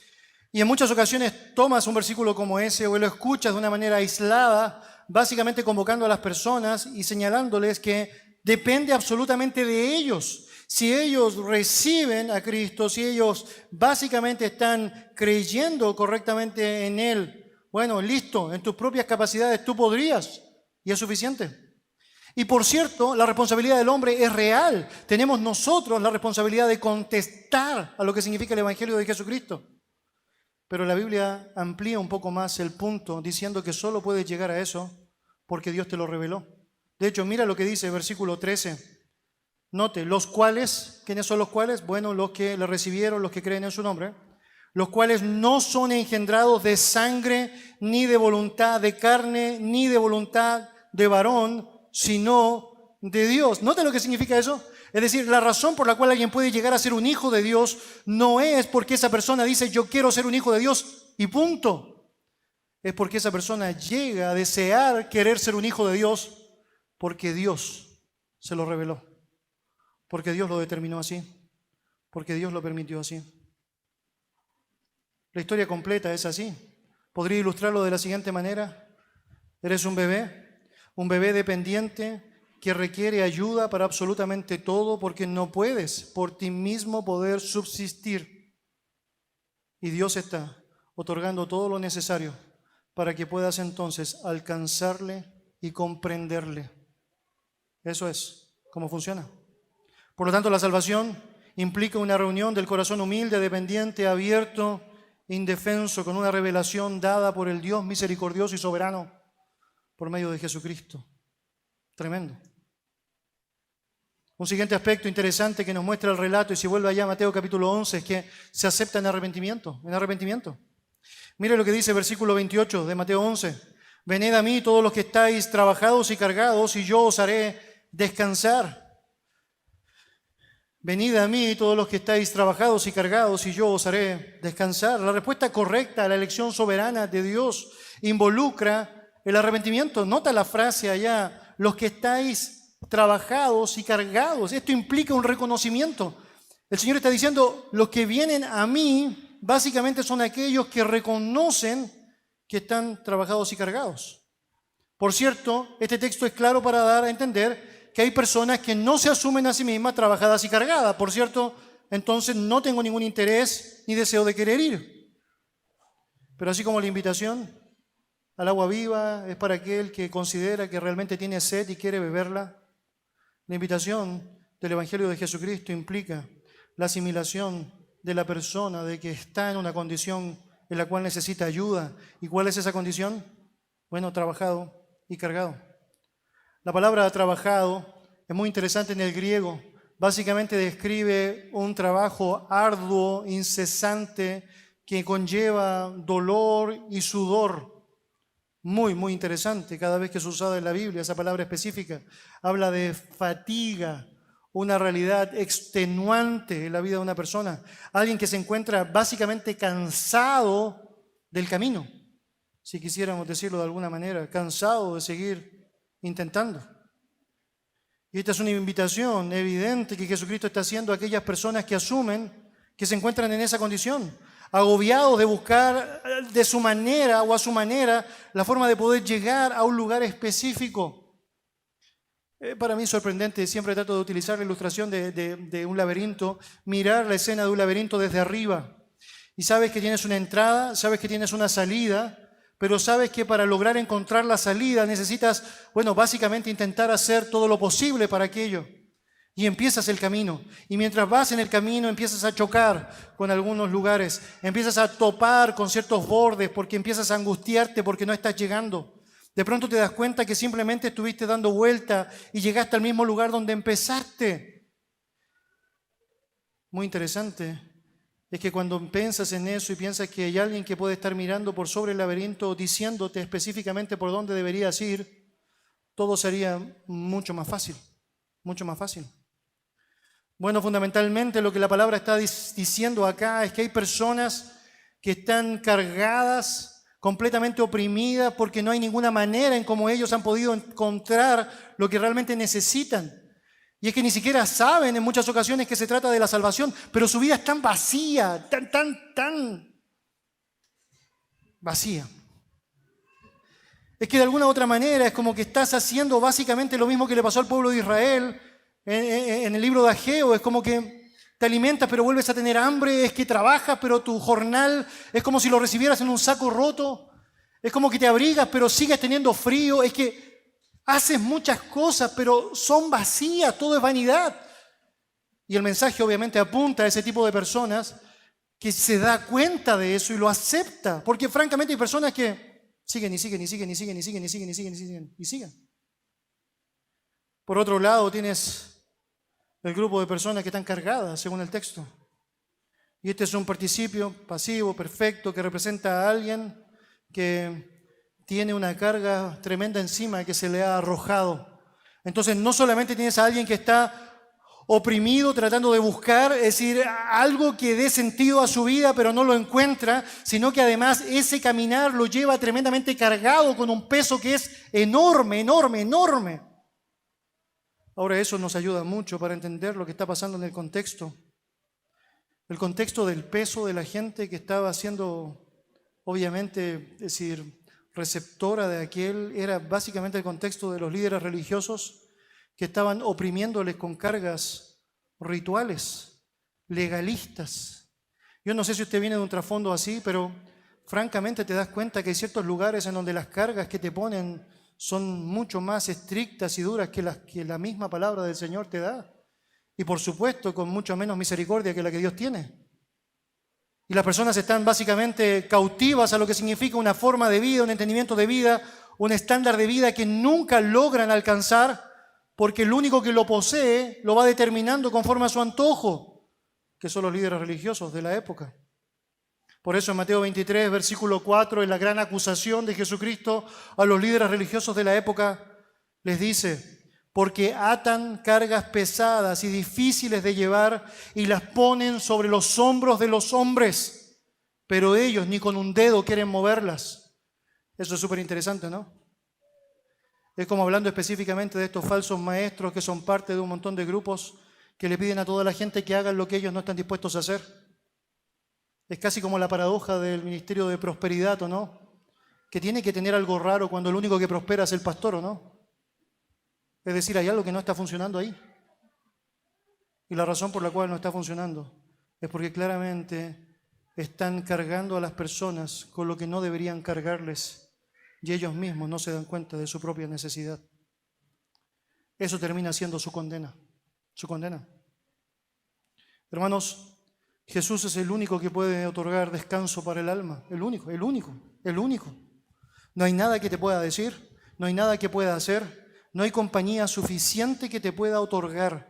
Y en muchas ocasiones tomas un versículo como ese o lo escuchas de una manera aislada, básicamente convocando a las personas y señalándoles que depende absolutamente de ellos. Si ellos reciben a Cristo, si ellos básicamente están creyendo correctamente en Él, bueno, listo, en tus propias capacidades tú podrías, y es suficiente. Y por cierto, la responsabilidad del hombre es real. Tenemos nosotros la responsabilidad de contestar a lo que significa el Evangelio de Jesucristo. Pero la Biblia amplía un poco más el punto, diciendo que solo puedes llegar a eso porque Dios te lo reveló. De hecho, mira lo que dice el versículo 13. Note, los cuales, ¿quiénes son los cuales? Bueno, los que le recibieron, los que creen en su nombre, los cuales no son engendrados de sangre, ni de voluntad de carne, ni de voluntad de varón, sino de Dios. ¿Nota lo que significa eso? Es decir, la razón por la cual alguien puede llegar a ser un hijo de Dios no es porque esa persona dice yo quiero ser un hijo de Dios y punto. Es porque esa persona llega a desear querer ser un hijo de Dios porque Dios se lo reveló, porque Dios lo determinó así, porque Dios lo permitió así. La historia completa es así. Podría ilustrarlo de la siguiente manera. Eres un bebé dependiente que requiere ayuda para absolutamente todo porque no puedes por ti mismo poder subsistir. Y Dios está otorgando todo lo necesario para que puedas entonces alcanzarle y comprenderle. Eso es cómo funciona. Por lo tanto, la salvación implica una reunión del corazón humilde, dependiente, abierto, indefenso, con una revelación dada por el Dios misericordioso y soberano por medio de Jesucristo. Tremendo. Un siguiente aspecto interesante que nos muestra el relato, y si vuelve allá a Mateo capítulo 11, es que se acepta en arrepentimiento. Mire lo que dice el versículo 28 de Mateo 11. Venid a mí todos los que estáis trabajados y cargados, y yo os haré descansar. Venid a mí todos los que estáis trabajados y cargados, y yo os haré descansar. La respuesta correcta a la elección soberana de Dios involucra el arrepentimiento. Nota la frase allá, los que estáis trabajados y cargados. Esto implica un reconocimiento. El Señor está diciendo, los que vienen a mí, básicamente son aquellos que reconocen que están trabajados y cargados. Por cierto, este texto es claro para dar a entender que hay personas que no se asumen a sí mismas trabajadas y cargadas. Por cierto, entonces no tengo ningún interés ni deseo de querer ir. Pero así como la invitación al agua viva es para aquel que considera que realmente tiene sed y quiere beberla, la invitación del Evangelio de Jesucristo implica la asimilación de la persona de que está en una condición en la cual necesita ayuda. ¿Y cuál es esa condición? Bueno, trabajado y cargado. La palabra trabajado es muy interesante en el griego. Básicamente describe un trabajo arduo, incesante, que conlleva dolor y sudor. Muy, muy interesante. Cada vez que es usada en la Biblia esa palabra específica, habla de fatiga, una realidad extenuante en la vida de una persona. Alguien que se encuentra básicamente cansado del camino, si quisiéramos decirlo de alguna manera, cansado de seguir intentando. Y esta es una invitación evidente que Jesucristo está haciendo a aquellas personas que asumen que se encuentran en esa condición, agobiados de buscar de su manera o a su manera la forma de poder llegar a un lugar específico. Para mí es sorprendente, siempre trato de utilizar la ilustración de un laberinto, mirar la escena de un laberinto desde arriba. Y sabes que tienes una entrada, sabes que tienes una salida, pero sabes que para lograr encontrar la salida necesitas, bueno, básicamente intentar hacer todo lo posible para aquello. Y empiezas el camino. Y mientras vas en el camino empiezas a chocar con algunos lugares, empiezas a topar con ciertos bordes porque empiezas a angustiarte porque no estás llegando. De pronto te das cuenta que simplemente estuviste dando vuelta y llegaste al mismo lugar donde empezaste. Muy interesante es que cuando piensas en eso y piensas que hay alguien que puede estar mirando por sobre el laberinto diciéndote específicamente por dónde deberías ir, todo sería mucho más fácil, mucho más fácil. Bueno, fundamentalmente lo que la palabra está diciendo acá es que hay personas que están cargadas, completamente oprimidas, porque no hay ninguna manera en cómo ellos han podido encontrar lo que realmente necesitan. Y es que ni siquiera saben en muchas ocasiones que se trata de la salvación, pero su vida es tan vacía, tan vacía. Es que de alguna u otra manera es como que estás haciendo básicamente lo mismo que le pasó al pueblo de Israel en el libro de Ageo. Es como que te alimentas pero vuelves a tener hambre, es que trabajas pero tu jornal es como si lo recibieras en un saco roto, es como que te abrigas pero sigues teniendo frío, es que haces muchas cosas pero son vacías, todo es vanidad. Y el mensaje obviamente apunta a ese tipo de personas que se da cuenta de eso y lo acepta, porque francamente hay personas que siguen y siguen y siguen y siguen y siguen y siguen y siguen y siguen y siguen. Por otro lado tienes el grupo de personas que están cargadas, según el texto. Y este es un participio pasivo, perfecto, que representa a alguien que tiene una carga tremenda encima que se le ha arrojado. Entonces, no solamente tienes a alguien que está oprimido, tratando de buscar, es decir, algo que dé sentido a su vida, pero no lo encuentra, sino que además ese caminar lo lleva tremendamente cargado con un peso que es enorme, enorme, enorme. Ahora eso nos ayuda mucho para entender lo que está pasando en el contexto. El contexto del peso de la gente que estaba siendo, obviamente, es decir, receptora de aquel, era básicamente el contexto de los líderes religiosos que estaban oprimiéndoles con cargas rituales, legalistas. Yo no sé si usted viene de un trasfondo así, pero francamente te das cuenta que hay ciertos lugares en donde las cargas que te ponen son mucho más estrictas y duras que la misma palabra del Señor te da. Y por supuesto, con mucho menos misericordia que la que Dios tiene. Y las personas están básicamente cautivas a lo que significa una forma de vida, un entendimiento de vida, un estándar de vida que nunca logran alcanzar, porque el único que lo posee lo va determinando conforme a su antojo, que son los líderes religiosos de la época. Por eso en Mateo 23, versículo 4, en la gran acusación de Jesucristo a los líderes religiosos de la época, les dice: porque atan cargas pesadas y difíciles de llevar y las ponen sobre los hombros de los hombres, pero ellos ni con un dedo quieren moverlas. Eso es súper interesante, ¿no? Es como hablando específicamente de estos falsos maestros que son parte de un montón de grupos que le piden a toda la gente que hagan lo que ellos no están dispuestos a hacer. Es casi como la paradoja del ministerio de prosperidad, ¿o no? Que tiene que tener algo raro cuando el único que prospera es el pastor, ¿o no? Es decir, hay algo que no está funcionando ahí. Y la razón por la cual no está funcionando es porque claramente están cargando a las personas con lo que no deberían cargarles y ellos mismos no se dan cuenta de su propia necesidad. Eso termina siendo su condena. Su condena. Hermanos, Jesús es el único que puede otorgar descanso para el alma. El único, el único, el único. No hay nada que te pueda decir, no hay nada que pueda hacer, no hay compañía suficiente que te pueda otorgar.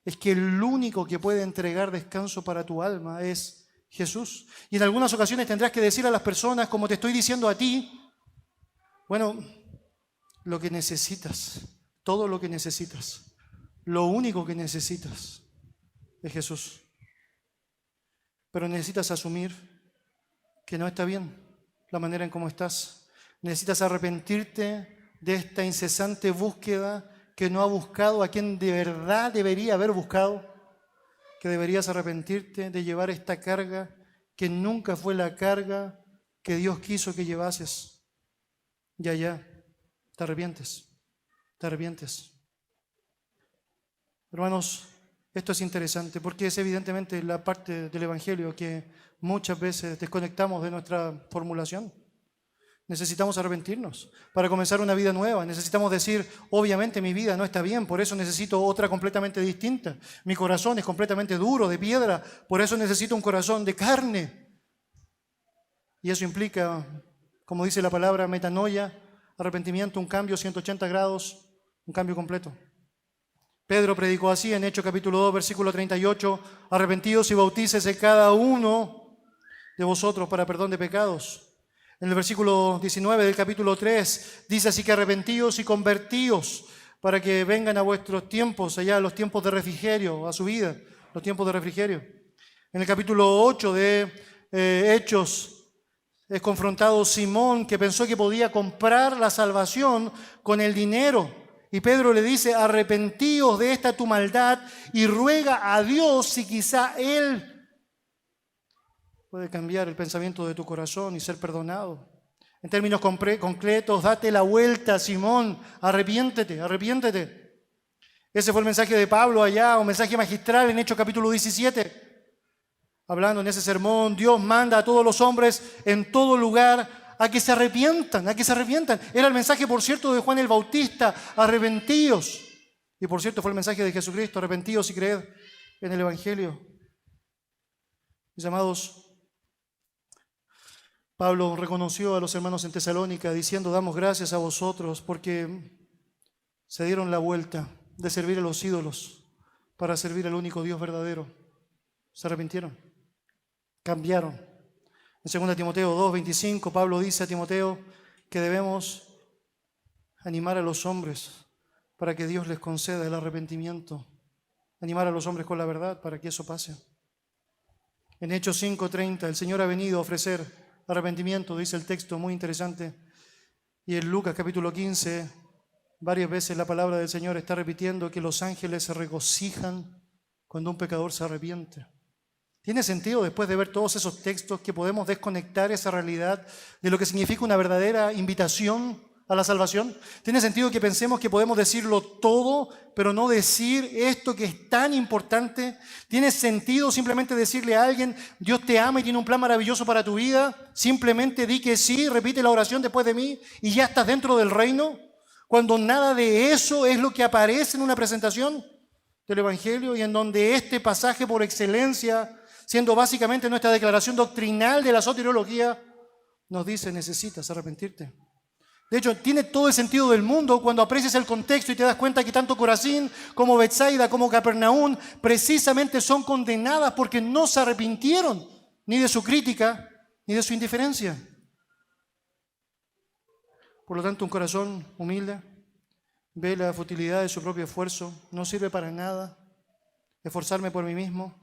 Es que el único que puede entregar descanso para tu alma es Jesús. Y en algunas ocasiones tendrás que decir a las personas, como te estoy diciendo a ti, bueno, lo que necesitas, todo lo que necesitas, lo único que necesitas es Jesús. Pero necesitas asumir que no está bien la manera en cómo estás. Necesitas arrepentirte de esta incesante búsqueda que no ha buscado a quien de verdad debería haber buscado, que deberías arrepentirte de llevar esta carga que nunca fue la carga que Dios quiso que llevases. Ya, te arrepientes, te arrepientes. Hermanos, esto es interesante porque es evidentemente la parte del Evangelio que muchas veces desconectamos de nuestra formulación. Necesitamos arrepentirnos para comenzar una vida nueva. Necesitamos decir, obviamente mi vida no está bien, por eso necesito otra completamente distinta. Mi corazón es completamente duro, de piedra, por eso necesito un corazón de carne. Y eso implica, como dice la palabra, metanoia, arrepentimiento, un cambio 180 grados, un cambio completo. Pedro predicó así en Hechos capítulo 2, versículo 38, arrepentidos y bautícese cada uno de vosotros para perdón de pecados. En el versículo 19 del capítulo 3 dice así que arrepentíos y convertíos para que vengan a vuestros tiempos, allá los tiempos de refrigerio, a su vida, los tiempos de refrigerio. En el capítulo 8 de Hechos es confrontado Simón, que pensó que podía comprar la salvación con el dinero. Y Pedro le dice, arrepentíos de esta tu maldad y ruega a Dios si quizá Él puede cambiar el pensamiento de tu corazón y ser perdonado. En términos concretos, date la vuelta, Simón, arrepiéntete, arrepiéntete. Ese fue el mensaje de Pablo allá, un mensaje magistral en Hechos capítulo 17. Hablando en ese sermón, Dios manda a todos los hombres en todo lugar a que se arrepientan, a que se arrepientan. Era el mensaje, por cierto, de Juan el Bautista, arrepentíos. Y por cierto, fue el mensaje de Jesucristo, arrepentíos y creed en el Evangelio. Mis amados, Pablo reconoció a los hermanos en Tesalónica diciendo, damos gracias a vosotros porque se dieron la vuelta de servir a los ídolos para servir al único Dios verdadero. Se arrepintieron, cambiaron. En 2 Timoteo 2:25, Pablo dice a Timoteo que debemos animar a los hombres para que Dios les conceda el arrepentimiento. Animar a los hombres con la verdad para que eso pase. En Hechos 5:30, el Señor ha venido a ofrecer arrepentimiento, dice el texto, muy interesante. Y en Lucas capítulo 15, varias veces la palabra del Señor está repitiendo que los ángeles se regocijan cuando un pecador se arrepiente. ¿Tiene sentido después de ver todos esos textos que podemos desconectar esa realidad de lo que significa una verdadera invitación a la salvación? ¿Tiene sentido que pensemos que podemos decirlo todo, pero no decir esto que es tan importante? ¿Tiene sentido simplemente decirle a alguien, Dios te ama y tiene un plan maravilloso para tu vida? Simplemente di que sí, repite la oración después de mí y ya estás dentro del reino, cuando nada de eso es lo que aparece en una presentación del Evangelio y en donde este pasaje por excelencia, siendo básicamente nuestra declaración doctrinal de la soteriología, nos dice, necesitas arrepentirte. De hecho, tiene todo el sentido del mundo cuando aprecias el contexto y te das cuenta que tanto Corazín como Betsaida como Capernaum precisamente son condenadas porque no se arrepintieron ni de su crítica ni de su indiferencia. Por lo tanto, un corazón humilde ve la futilidad de su propio esfuerzo, no sirve para nada esforzarme por mí mismo,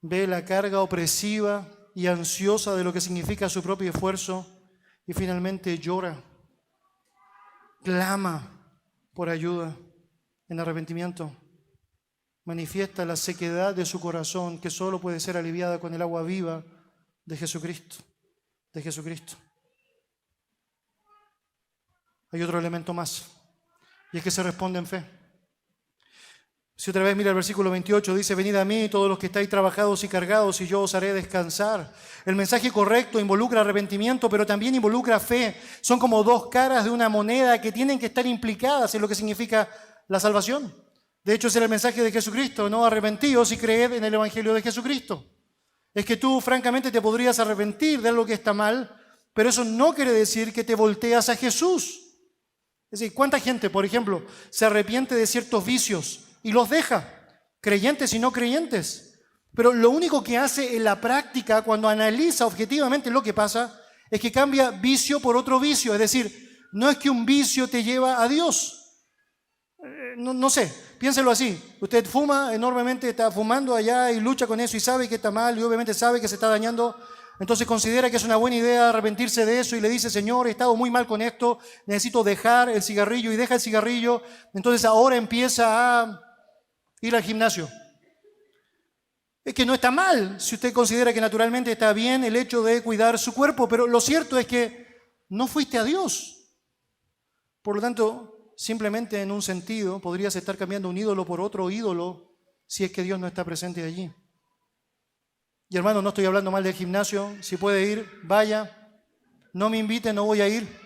ve la carga opresiva y ansiosa de lo que significa su propio esfuerzo y finalmente llora, clama por ayuda en arrepentimiento, manifiesta la sequedad de su corazón que solo puede ser aliviada con el agua viva de Jesucristo, de Jesucristo. Hay otro elemento más, y es que se responde en fe. Si otra vez mira el versículo 28, dice, venid a mí todos los que estáis trabajados y cargados y yo os haré descansar. El mensaje correcto involucra arrepentimiento, pero también involucra fe. Son como dos caras de una moneda que tienen que estar implicadas en lo que significa la salvación. De hecho, ese era el mensaje de Jesucristo, no arrepentíos y creed en el Evangelio de Jesucristo. Es que tú, francamente, te podrías arrepentir de algo que está mal, pero eso no quiere decir que te volteas a Jesús. Es decir, ¿cuánta gente, por ejemplo, se arrepiente de ciertos vicios y los deja? Creyentes y no creyentes. Pero lo único que hace en la práctica, cuando analiza objetivamente lo que pasa, es que cambia vicio por otro vicio. Es decir, no es que un vicio te lleva a Dios. No sé, piénselo así. Usted fuma enormemente, está fumando allá y lucha con eso y sabe que está mal y obviamente sabe que se está dañando. Entonces considera que es una buena idea arrepentirse de eso y le dice, Señor, he estado muy mal con esto, necesito dejar el cigarrillo, y deja el cigarrillo. Entonces ahora empieza a ir al gimnasio. Es que no está mal si usted considera que naturalmente está bien el hecho de cuidar su cuerpo, pero lo cierto es que no fuiste a Dios. Por lo tanto, simplemente en un sentido podrías estar cambiando un ídolo por otro ídolo si es que Dios no está presente allí. Y hermano, no estoy hablando mal del gimnasio. Si puede ir, vaya. No me invite, no voy a ir.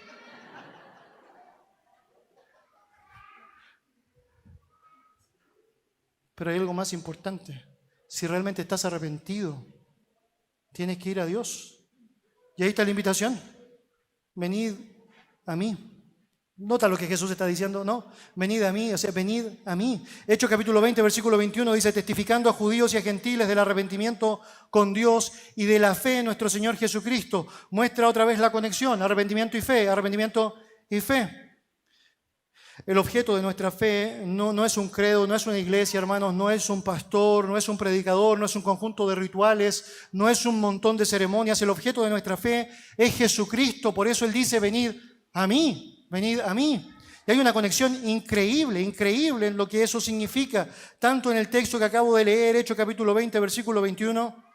Pero hay algo más importante. Si realmente estás arrepentido, tienes que ir a Dios. Y ahí está la invitación. Venid a mí. Nota lo que Jesús está diciendo, ¿no? Venid a mí, o sea, venid a mí. Hechos capítulo 20, versículo 21 dice, testificando a judíos y a gentiles del arrepentimiento con Dios y de la fe en nuestro Señor Jesucristo. Muestra otra vez la conexión, arrepentimiento y fe, arrepentimiento y fe. El objeto de nuestra fe no es un credo, no es una iglesia, hermanos, no es un pastor, no es un predicador, no es un conjunto de rituales, no es un montón de ceremonias. El objeto de nuestra fe es Jesucristo. Por eso Él dice, venid a mí. Venid a mí. Y hay una conexión increíble en lo que eso significa, tanto en el texto que acabo de leer, Hechos capítulo 20, versículo 21,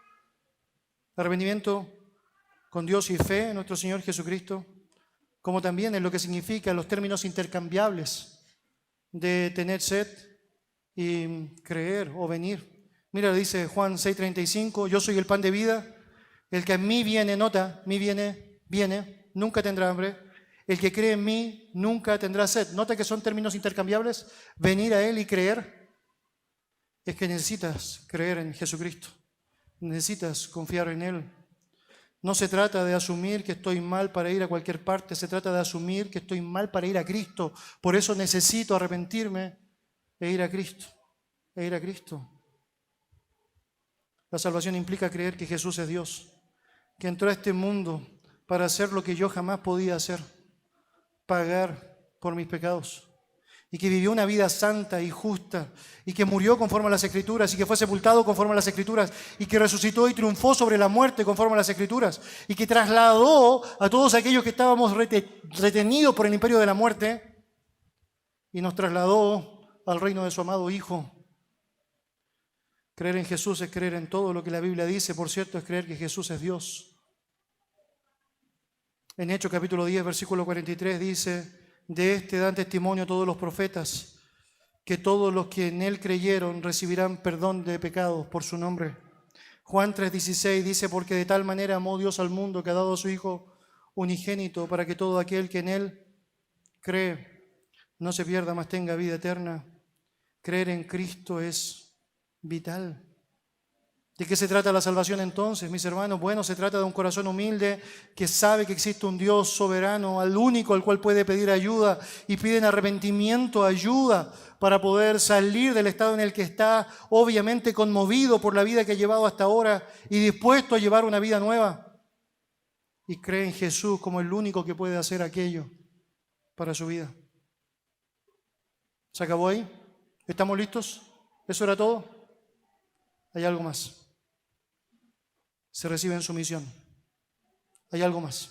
arrepentimiento con Dios y fe en nuestro Señor Jesucristo, como también en lo que significa los términos intercambiables de tener sed y creer o venir. Mira, dice Juan 6:35, yo soy el pan de vida, el que a mí viene, nota, mí viene, nunca tendrá hambre. El que cree en mí nunca tendrá sed. Nota que son términos intercambiables. Venir a Él y creer es que necesitas creer en Jesucristo. Necesitas confiar en Él. No se trata de asumir que estoy mal para ir a cualquier parte. Se trata de asumir que estoy mal para ir a Cristo. Por eso necesito arrepentirme e ir a Cristo. E ir a Cristo. La salvación implica creer que Jesús es Dios. Que entró a este mundo para hacer lo que yo jamás podía hacer. Pagar por mis pecados, y que vivió una vida santa y justa, y que murió conforme a las Escrituras, y que fue sepultado conforme a las Escrituras, y que resucitó y triunfó sobre la muerte conforme a las Escrituras, y que trasladó a todos aquellos que estábamos retenidos por el imperio de la muerte, y nos trasladó al reino de su amado Hijo. Creer en Jesús es creer en todo lo que la Biblia dice, por cierto, es creer que Jesús es Dios. En Hechos capítulo 10, versículo 43 dice, de este dan testimonio todos los profetas, que todos los que en Él creyeron recibirán perdón de pecados por su nombre. Juan 3:16 dice, porque de tal manera amó Dios al mundo que ha dado a su Hijo unigénito, para que todo aquel que en Él cree no se pierda, mas tenga vida eterna. Creer en Cristo es vital. ¿De qué se trata la salvación entonces, mis hermanos? Bueno, se trata de un corazón humilde que sabe que existe un Dios soberano, al único al cual puede pedir ayuda, y piden arrepentimiento, ayuda, para poder salir del estado en el que está, obviamente conmovido por la vida que ha llevado hasta ahora y dispuesto a llevar una vida nueva. Y cree en Jesús como el único que puede hacer aquello para su vida. ¿Se acabó ahí? ¿Estamos listos? ¿Eso era todo? Hay algo más. Se recibe en su misión. Hay algo más.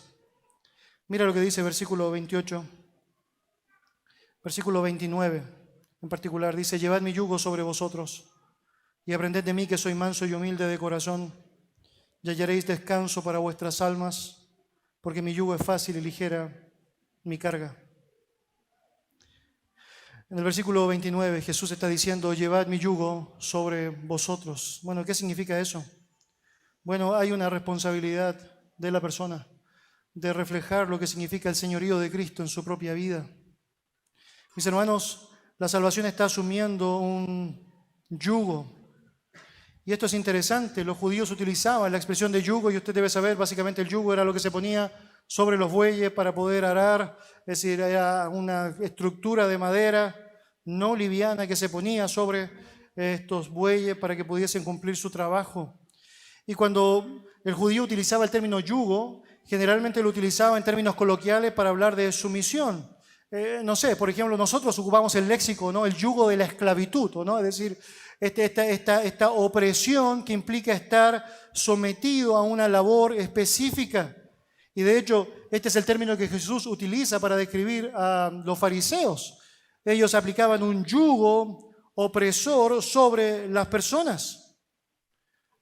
Mira lo que dice versículo 28, versículo 29 en particular. Dice, llevad mi yugo sobre vosotros y aprended de mí que soy manso y humilde de corazón, y hallaréis descanso para vuestras almas, porque mi yugo es fácil y ligera mi carga. En el versículo 29 Jesús está diciendo, llevad mi yugo sobre vosotros. Bueno, ¿qué significa eso? Bueno, hay una responsabilidad de la persona de reflejar lo que significa el señorío de Cristo en su propia vida. Mis hermanos, la salvación está asumiendo un yugo. Y esto es interesante, los judíos utilizaban la expresión de yugo, y usted debe saber, básicamente el yugo era lo que se ponía sobre los bueyes para poder arar, es decir, era una estructura de madera no liviana que se ponía sobre estos bueyes para que pudiesen cumplir su trabajo. Y cuando el judío utilizaba el término yugo, generalmente lo utilizaba en términos coloquiales para hablar de sumisión. No sé, por ejemplo, nosotros ocupamos el léxico, ¿no? El yugo de la esclavitud, ¿no? Es decir, esta opresión que implica estar sometido a una labor específica. Y de hecho, este es el término que Jesús utiliza para describir a los fariseos. Ellos aplicaban un yugo opresor sobre las personas.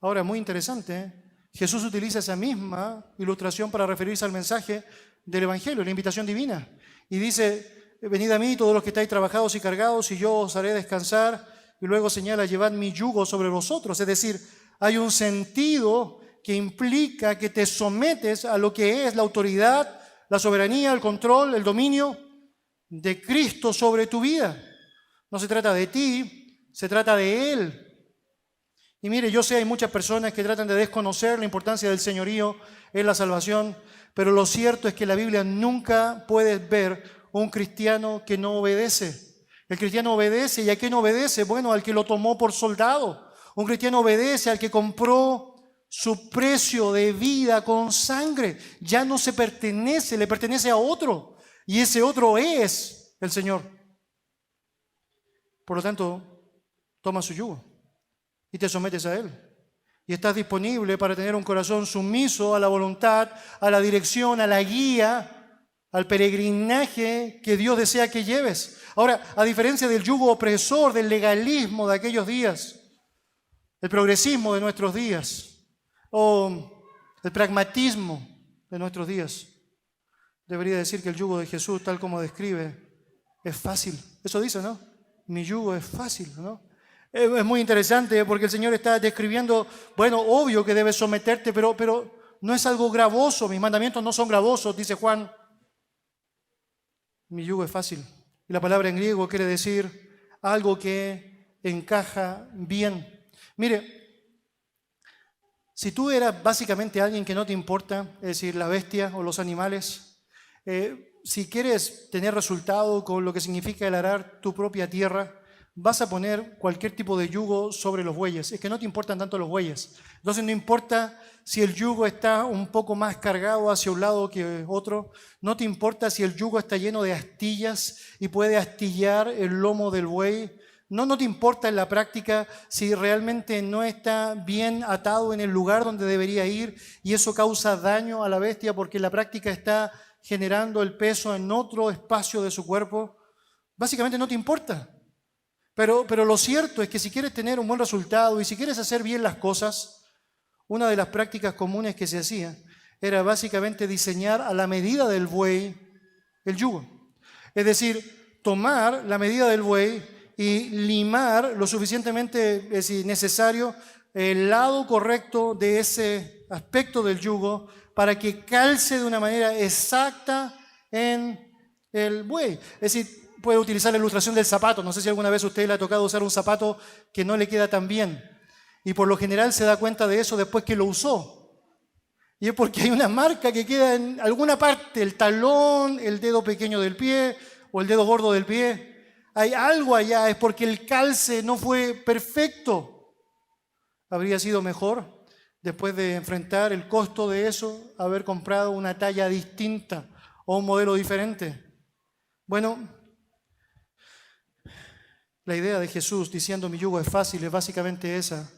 Ahora, muy interesante, ¿eh? Jesús utiliza esa misma ilustración para referirse al mensaje del Evangelio, la invitación divina. Y dice, venid a mí todos los que estáis trabajados y cargados, y yo os haré descansar. Y luego señala, llevad mi yugo sobre vosotros. Es decir, hay un sentido que implica que te sometes a lo que es la autoridad, la soberanía, el control, el dominio de Cristo sobre tu vida. No se trata de ti, se trata de Él. Y mire, yo sé, hay muchas personas que tratan de desconocer la importancia del señorío en la salvación, pero lo cierto es que en la Biblia nunca puedes ver un cristiano que no obedece. El cristiano obedece, ¿y a quién obedece? Bueno, al que lo tomó por soldado. Un cristiano obedece al que compró su precio de vida con sangre. Ya no se pertenece, le pertenece a otro. Y ese otro es el Señor. Por lo tanto, toma su yugo y te sometes a Él. Y estás disponible para tener un corazón sumiso a la voluntad, a la dirección, a la guía, al peregrinaje que Dios desea que lleves. Ahora, a diferencia del yugo opresor, del legalismo de aquellos días, el progresismo de nuestros días, o el pragmatismo de nuestros días, debería decir que el yugo de Jesús, tal como describe, es fácil. Eso dice, ¿no? Mi yugo es fácil, ¿no? Es muy interesante porque el Señor está describiendo, bueno, obvio que debes someterte, pero no es algo gravoso. Mis mandamientos no son gravosos, dice Juan. Mi yugo es fácil. Y la palabra en griego quiere decir algo que encaja bien. Mire, si tú eras básicamente alguien que no te importa, es decir, la bestia o los animales, si quieres tener resultado con lo que significa el arar tu propia tierra, vas a poner cualquier tipo de yugo sobre los bueyes. Es que no te importan tanto los bueyes. Entonces no importa si el yugo está un poco más cargado hacia un lado que otro. No te importa si el yugo está lleno de astillas y puede astillar el lomo del buey. No te importa en la práctica si realmente no está bien atado en el lugar donde debería ir y eso causa daño a la bestia porque en la práctica está generando el peso en otro espacio de su cuerpo. Básicamente no te importa. Pero lo cierto es que si quieres tener un buen resultado y si quieres hacer bien las cosas, una de las prácticas comunes que se hacía era básicamente diseñar a la medida del buey el yugo. Es decir, tomar la medida del buey y limar lo suficientemente necesario el lado correcto de ese aspecto del yugo para que calce de una manera exacta en el buey. Es decir, puede utilizar la ilustración del zapato. No sé si alguna vez a usted le ha tocado usar un zapato que no le queda tan bien. Y por lo general se da cuenta de eso después que lo usó. Y es porque hay una marca que queda en alguna parte, el talón, el dedo pequeño del pie o el dedo gordo del pie. Hay algo allá, es porque el calce no fue perfecto. Habría sido mejor, después de enfrentar el costo de eso, haber comprado una talla distinta o un modelo diferente. Bueno, la idea de Jesús diciendo mi yugo es fácil es básicamente esa.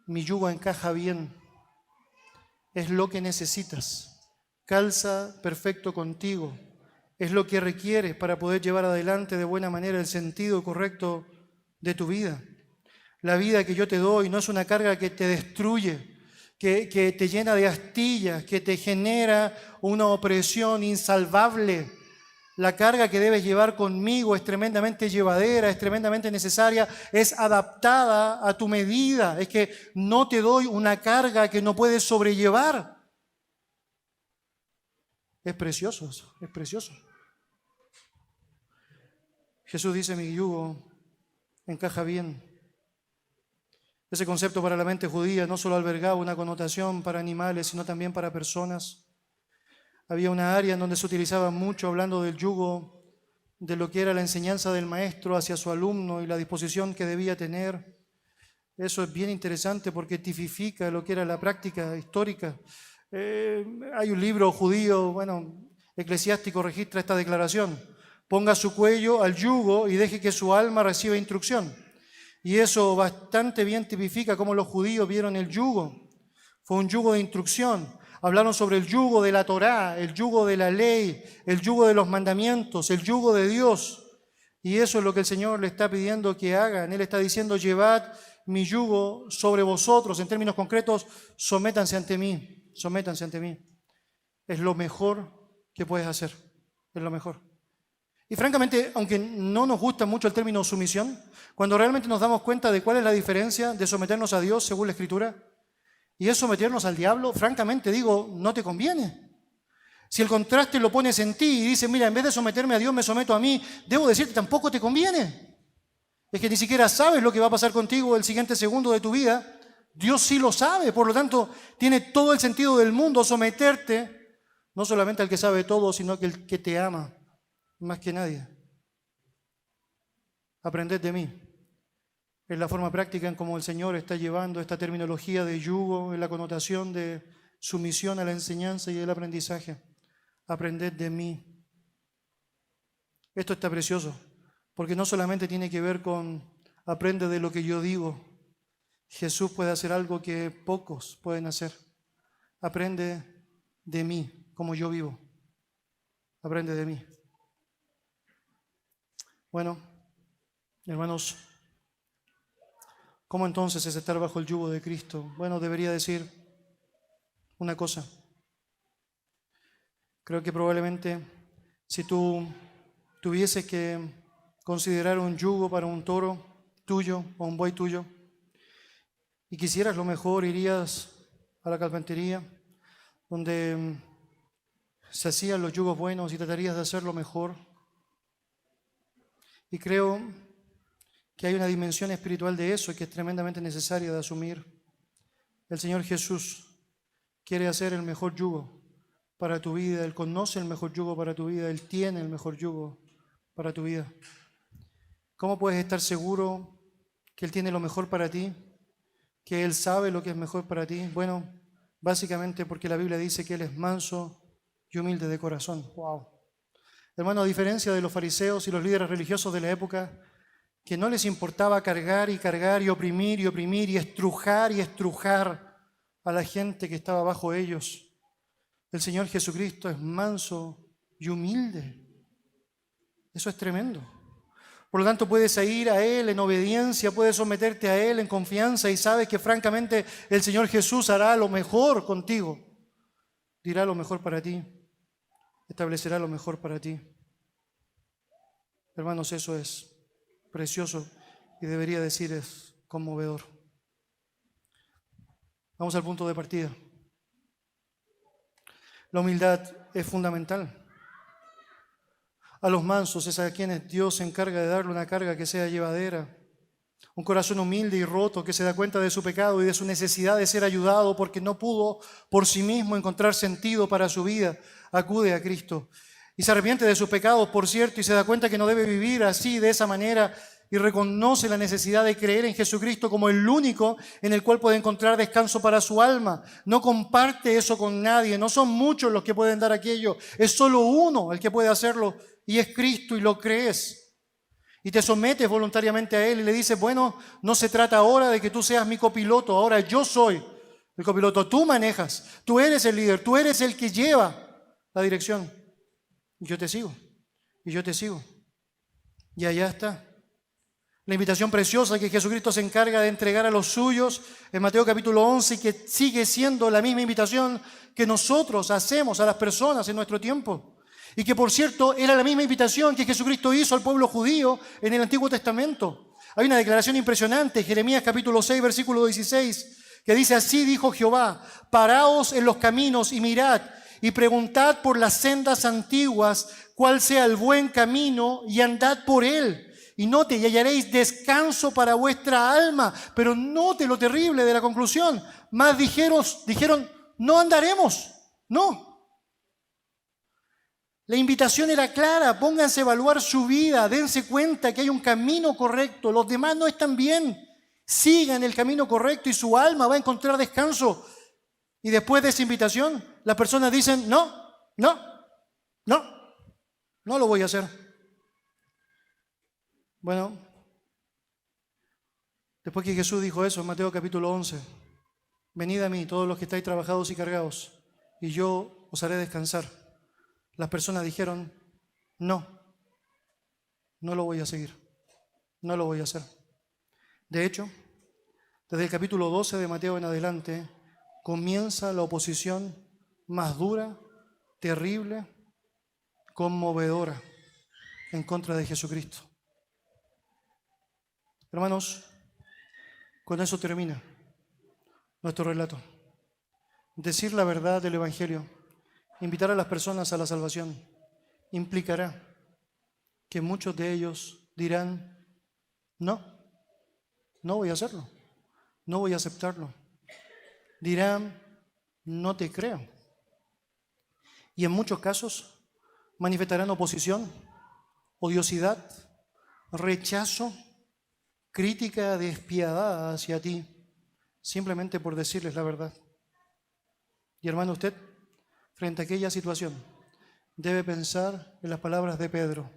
Mi yugo encaja bien. Es lo que necesitas. Calza perfecto contigo. Es lo que requieres para poder llevar adelante de buena manera el sentido correcto de tu vida. La vida que yo te doy no es una carga que te destruye, que te llena de astillas, que te genera una opresión insalvable. La carga que debes llevar conmigo es tremendamente llevadera, es tremendamente necesaria, es adaptada a tu medida. Es que no te doy una carga que no puedes sobrellevar. Es precioso eso, es precioso. Jesús dice, mi yugo encaja bien. Ese concepto para la mente judía no solo albergaba una connotación para animales, sino también para personas. Había una área en donde se utilizaba mucho hablando del yugo, de lo que era la enseñanza del maestro hacia su alumno y la disposición que debía tener. Eso es bien interesante porque tipifica lo que era la práctica histórica. Hay un libro judío, eclesiástico, registra esta declaración. Ponga su cuello al yugo y deje que su alma reciba instrucción. Y eso bastante bien tipifica cómo los judíos vieron el yugo. Fue un yugo de instrucción. Hablaron sobre el yugo de la Torá, el yugo de la ley, el yugo de los mandamientos, el yugo de Dios. Y eso es lo que el Señor le está pidiendo que hagan. Él está diciendo, llevad mi yugo sobre vosotros. En términos concretos, sométanse ante mí, sométanse ante mí. Es lo mejor que puedes hacer, es lo mejor. Y francamente, aunque no nos gusta mucho el término sumisión, cuando realmente nos damos cuenta de cuál es la diferencia de someternos a Dios según la Escritura, y es someternos al diablo, francamente digo, no te conviene. Si el contraste lo pones en ti y dices, mira, en vez de someterme a Dios me someto a mí, debo decirte, tampoco te conviene. Es que ni siquiera sabes lo que va a pasar contigo el siguiente segundo de tu vida. Dios sí lo sabe, por lo tanto, tiene todo el sentido del mundo someterte, no solamente al que sabe todo, sino que el que te ama más que nadie. Aprended de mí. Es la forma práctica en cómo el Señor está llevando esta terminología de yugo, en la connotación de sumisión a la enseñanza y el aprendizaje. Aprended de mí. Esto está precioso, porque no solamente tiene que ver con aprende de lo que yo digo. Jesús puede hacer algo que pocos pueden hacer. Aprende de mí, como yo vivo. Aprende de mí. Bueno, hermanos, ¿cómo entonces es estar bajo el yugo de Cristo? Bueno, debería decir una cosa. Creo que probablemente si tú tuvieses que considerar un yugo para un toro tuyo o un buey tuyo y quisieras lo mejor, irías a la carpintería donde se hacían los yugos buenos y tratarías de hacerlo mejor. Y creo que hay una dimensión espiritual de eso que es tremendamente necesaria de asumir. El Señor Jesús quiere hacer el mejor yugo para tu vida. Él conoce el mejor yugo para tu vida. Él tiene el mejor yugo para tu vida. ¿Cómo puedes estar seguro que Él tiene lo mejor para ti? Que Él sabe lo que es mejor para ti. Bueno, básicamente porque la Biblia dice que Él es manso y humilde de corazón. ¡Wow! Hermano, a diferencia de los fariseos y los líderes religiosos de la época, que no les importaba cargar y cargar y oprimir y estrujar a la gente que estaba bajo ellos, el Señor Jesucristo es manso y humilde. Eso es tremendo. Por lo tanto, puedes ir a Él en obediencia, puedes someterte a Él en confianza y sabes que francamente el Señor Jesús hará lo mejor contigo. Dirá lo mejor para ti. Establecerá lo mejor para ti. Hermanos, eso es precioso y debería decir es conmovedor. Vamos al punto de partida. La humildad es fundamental. A los mansos es a quienes Dios se encarga de darle una carga que sea llevadera. Un corazón humilde y roto que se da cuenta de su pecado y de su necesidad de ser ayudado porque no pudo por sí mismo encontrar sentido para su vida, acude a Cristo. Y se arrepiente de sus pecados, por cierto, y se da cuenta que no debe vivir así, de esa manera, y reconoce la necesidad de creer en Jesucristo como el único en el cual puede encontrar descanso para su alma. No comparte eso con nadie, no son muchos los que pueden dar aquello, es solo uno el que puede hacerlo, y es Cristo, y lo crees. Y te sometes voluntariamente a Él y le dices, bueno, no se trata ahora de que tú seas mi copiloto, ahora yo soy el copiloto, tú manejas, tú eres el líder, tú eres el que lleva la dirección. Y yo te sigo, y yo te sigo. Y allá está. La invitación preciosa que Jesucristo se encarga de entregar a los suyos en Mateo capítulo 11 y que sigue siendo la misma invitación que nosotros hacemos a las personas en nuestro tiempo. Y que, por cierto, era la misma invitación que Jesucristo hizo al pueblo judío en el Antiguo Testamento. Hay una declaración impresionante, Jeremías capítulo 6, versículo 16, que dice: así dijo Jehová, paraos en los caminos y mirad, y preguntad por las sendas antiguas cuál sea el buen camino, y andad por él. Y note, y hallaréis descanso para vuestra alma. Pero note lo terrible de la conclusión. Más dijeron, no andaremos. No. La invitación era clara: pónganse a evaluar su vida, dense cuenta que hay un camino correcto, los demás no están bien. Sigan el camino correcto y su alma va a encontrar descanso. Y después de esa invitación, las personas dicen: no lo voy a hacer. Bueno, después que Jesús dijo eso en Mateo capítulo 11, venid a mí todos los que estáis trabajados y cargados, y yo os haré descansar. Las personas dijeron: no lo voy a seguir, no lo voy a hacer. De hecho, desde el capítulo 12 de Mateo en adelante, comienza la oposición más dura, terrible, conmovedora en contra de Jesucristo. Hermanos, con eso termina nuestro relato. Decir la verdad del Evangelio, invitar a las personas a la salvación, implicará que muchos de ellos dirán: no voy a hacerlo, no voy a aceptarlo. Dirán: no te creo. Y en muchos casos manifestarán oposición, odiosidad, rechazo, crítica despiadada hacia ti, simplemente por decirles la verdad. Y hermano, usted, frente a aquella situación, debe pensar en las palabras de Pedro: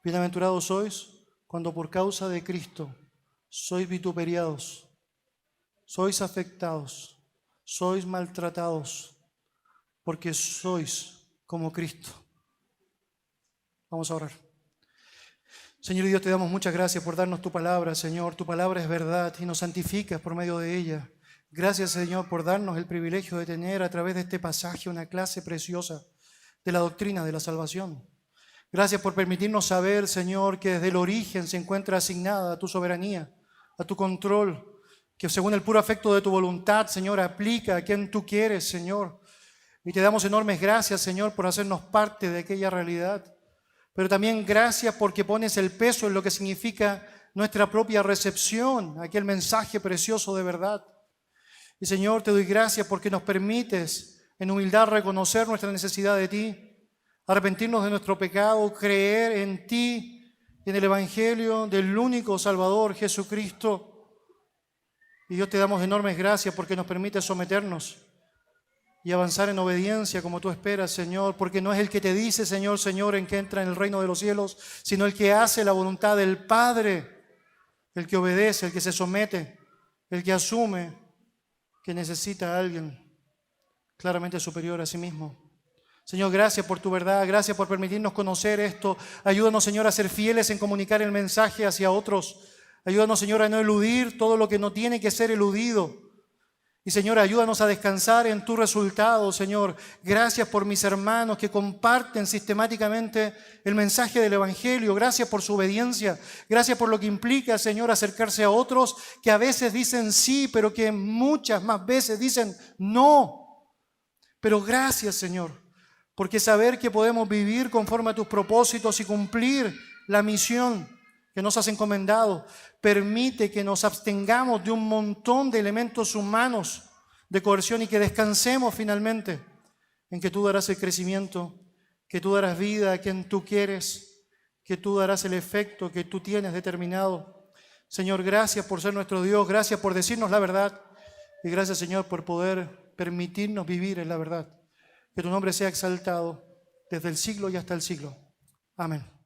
bienaventurados sois cuando por causa de Cristo sois vituperiados, sois afectados, sois maltratados, porque sois como Cristo. Vamos a orar. Señor Dios, te damos muchas gracias por darnos tu palabra, Señor. Tu palabra es verdad y nos santificas por medio de ella. Gracias, Señor, por darnos el privilegio de tener a través de este pasaje una clase preciosa de la doctrina de la salvación. Gracias por permitirnos saber, Señor, que desde el origen se encuentra asignada a tu soberanía, a tu control, que según el puro afecto de tu voluntad, Señor, aplica a quien tú quieres, Señor. Y te damos enormes gracias, Señor, por hacernos parte de aquella realidad. Pero también gracias porque pones el peso en lo que significa nuestra propia recepción, aquel mensaje precioso de verdad. Y Señor, te doy gracias porque nos permites en humildad reconocer nuestra necesidad de ti, arrepentirnos de nuestro pecado, creer en ti, en el Evangelio del único Salvador, Jesucristo. Y Dios, te damos enormes gracias porque nos permites someternos y avanzar en obediencia como tú esperas, Señor, porque no es el que te dice Señor, Señor, en que entra en el reino de los cielos, sino el que hace la voluntad del Padre, el que obedece, el que se somete, el que asume que necesita a alguien claramente superior a sí mismo. Señor, gracias por tu verdad, gracias por permitirnos conocer esto. Ayúdanos, Señor, a ser fieles en comunicar el mensaje hacia otros. Ayúdanos, Señor, a no eludir todo lo que no tiene que ser eludido. Y Señor, ayúdanos a descansar en tu resultado, Señor. Gracias por mis hermanos que comparten sistemáticamente el mensaje del Evangelio. Gracias por su obediencia. Gracias por lo que implica, Señor, acercarse a otros que a veces dicen sí, pero que muchas más veces dicen no. Pero gracias, Señor, porque saber que podemos vivir conforme a tus propósitos y cumplir la misión que nos has encomendado permite que nos abstengamos de un montón de elementos humanos de coerción y que descansemos finalmente en que tú darás el crecimiento, que tú darás vida a quien tú quieres, que tú darás el efecto que tú tienes determinado. Señor, gracias por ser nuestro Dios, gracias por decirnos la verdad y gracias, Señor, por poder permitirnos vivir en la verdad. Que tu nombre sea exaltado desde el siglo y hasta el siglo. Amén.